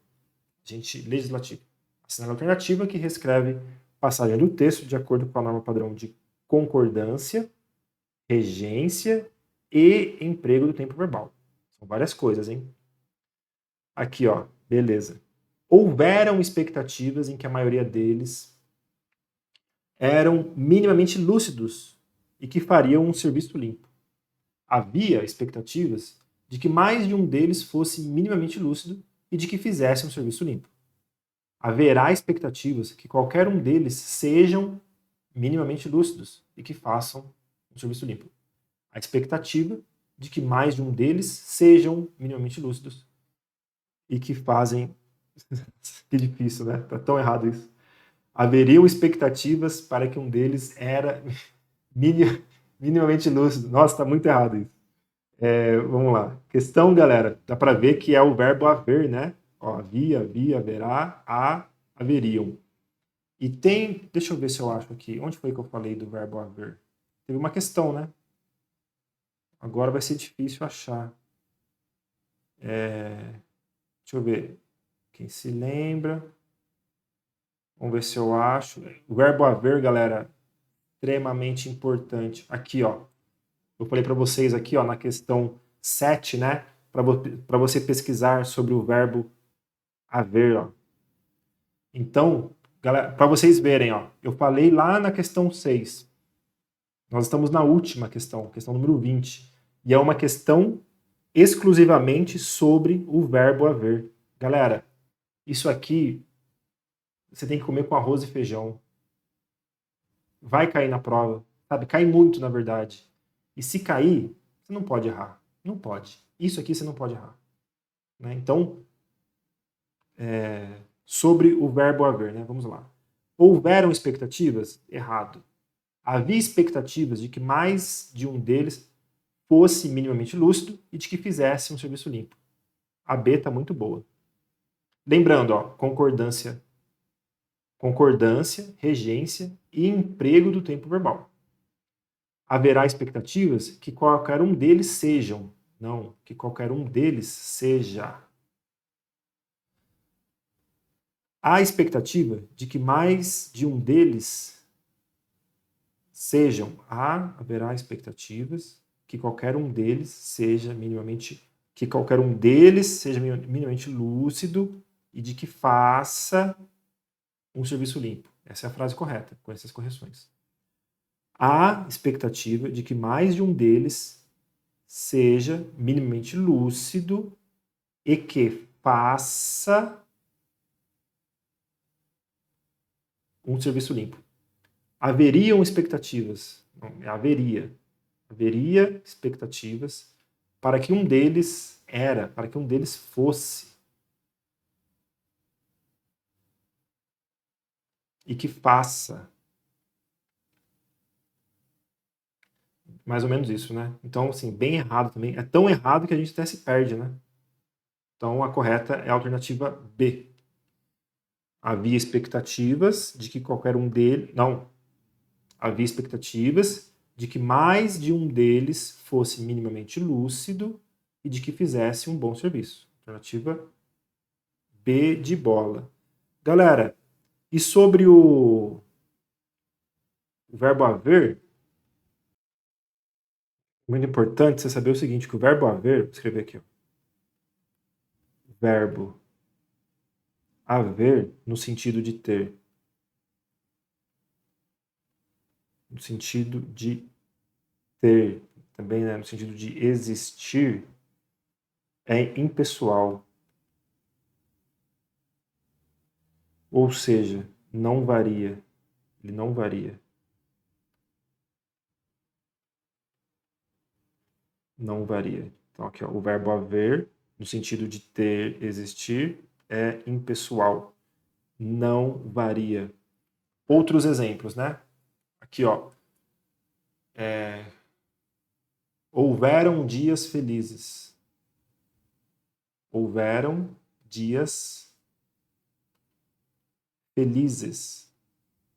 Agente legislativo. Assinala a alternativa que reescreve passagem do texto de acordo com a norma padrão de concordância, regência e emprego do tempo verbal. São várias coisas, hein? Aqui, ó, beleza. Houveram expectativas em que a maioria deles eram minimamente lúcidos e que fariam um serviço limpo. Havia expectativas de que mais de um deles fosse minimamente lúcido e de que fizesse um serviço limpo. Haverá expectativas que qualquer um deles sejam minimamente lúcidos e que façam um serviço limpo. A expectativa de que mais de um deles sejam minimamente lúcidos e que fazem... Que difícil, né? Tá tão errado isso. Haveriam expectativas para que um deles era minimamente lúcido. Nossa, tá muito errado isso. Vamos lá. Questão, galera, dá para ver que é o verbo haver, né? Ó, havia, haverá, haveriam. E tem, deixa eu ver se eu acho aqui, onde foi que eu falei do verbo haver? Teve uma questão, né? Agora vai ser difícil achar. Deixa eu ver. Quem se lembra? Vamos ver se eu acho. O verbo haver, galera, extremamente importante. Aqui, ó. Eu falei para vocês aqui, ó, na questão 7, né? Para você pesquisar sobre o verbo haver, ó. Então, galera, para vocês verem, ó, eu falei lá na questão 6. Nós estamos na última questão número 20. E é uma questão exclusivamente sobre o verbo haver. Galera, isso aqui você tem que comer com arroz e feijão. Vai cair na prova, sabe? Cai muito, na verdade. E se cair, você não pode errar. Não pode. Isso aqui você não pode errar. Né? Então, sobre o verbo haver, né? Vamos lá. Houveram expectativas? Errado. Havia expectativas de que mais de um deles fosse minimamente lúcido e de que fizesse um serviço limpo. A B está muito boa. Lembrando, ó, concordância, regência e emprego do tempo verbal. Haverá expectativas que qualquer um deles sejam. Não, que qualquer um deles seja. Há expectativa de que mais de um deles sejam. Haverá expectativas que qualquer um deles seja minimamente lúcido e de que faça um serviço limpo. Essa é a frase correta, com essas correções. Há expectativa de que mais de um deles seja minimamente lúcido e que faça um serviço limpo. Haveriam expectativas, não, haveria expectativas para que um deles fosse e que faça. Mais ou menos isso, né? Então, assim, bem errado também. É tão errado que a gente até se perde, né? Então, a correta é a alternativa B. Havia expectativas de que qualquer um deles... Não. Havia expectativas de que mais de um deles fosse minimamente lúcido e de que fizesse um bom serviço. Alternativa B de bola. Galera, e sobre o verbo haver, muito importante você saber o seguinte, que o verbo haver, vou escrever aqui, ó, verbo haver no sentido de ter, no sentido de ter, também, né, no sentido de existir, é impessoal. Ou seja, não varia. Ele não varia. Não varia. Então, aqui, ó, o verbo haver, no sentido de ter, existir, é impessoal. Não varia. Outros exemplos, né? Aqui, ó. Houveram dias felizes. Houveram dias felizes.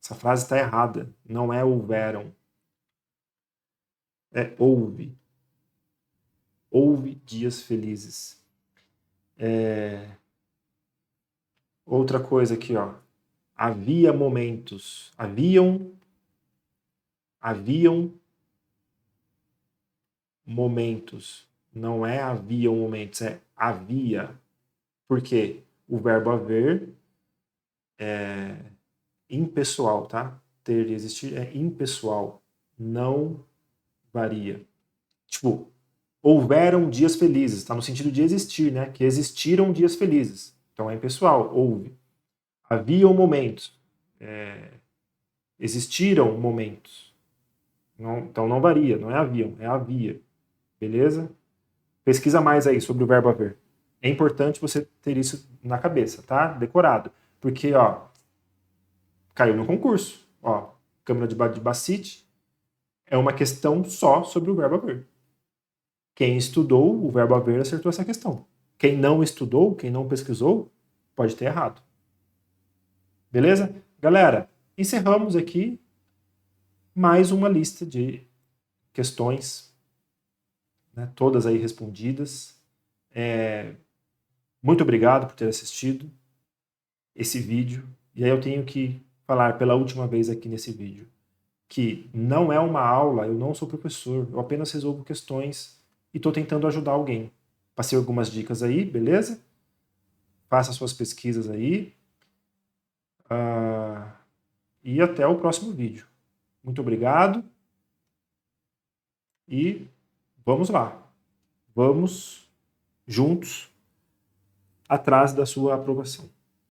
Essa frase está errada. Não é houveram. É houve. Houve dias felizes. Outra coisa aqui, ó. Havia momentos. Haviam momentos. Não é haviam momentos, é havia. Porque o verbo haver é impessoal, tá? Ter e existir é impessoal. Não varia. Tipo, houveram dias felizes, está no sentido de existir, né? Que existiram dias felizes. Então é impessoal, houve. Haviam momentos. Existiram momentos. Não, então não varia, não é haviam, é havia. Beleza? Pesquisa mais aí sobre o verbo haver. É importante você ter isso na cabeça, tá? Decorado. Porque, ó, caiu no concurso. Ó, Câmara de Bacite é uma questão só sobre o verbo haver. Quem estudou o verbo haver acertou essa questão. Quem não estudou, quem não pesquisou, pode ter errado. Beleza? Galera, encerramos aqui mais uma lista de questões, né, todas aí respondidas. Muito obrigado por ter assistido esse vídeo. E aí eu tenho que falar pela última vez aqui nesse vídeo que não é uma aula, eu não sou professor, eu apenas resolvo questões e estou tentando ajudar alguém. Passei algumas dicas aí, beleza? Faça suas pesquisas aí. E até o próximo vídeo. Muito obrigado e vamos lá. Vamos juntos atrás da sua aprovação.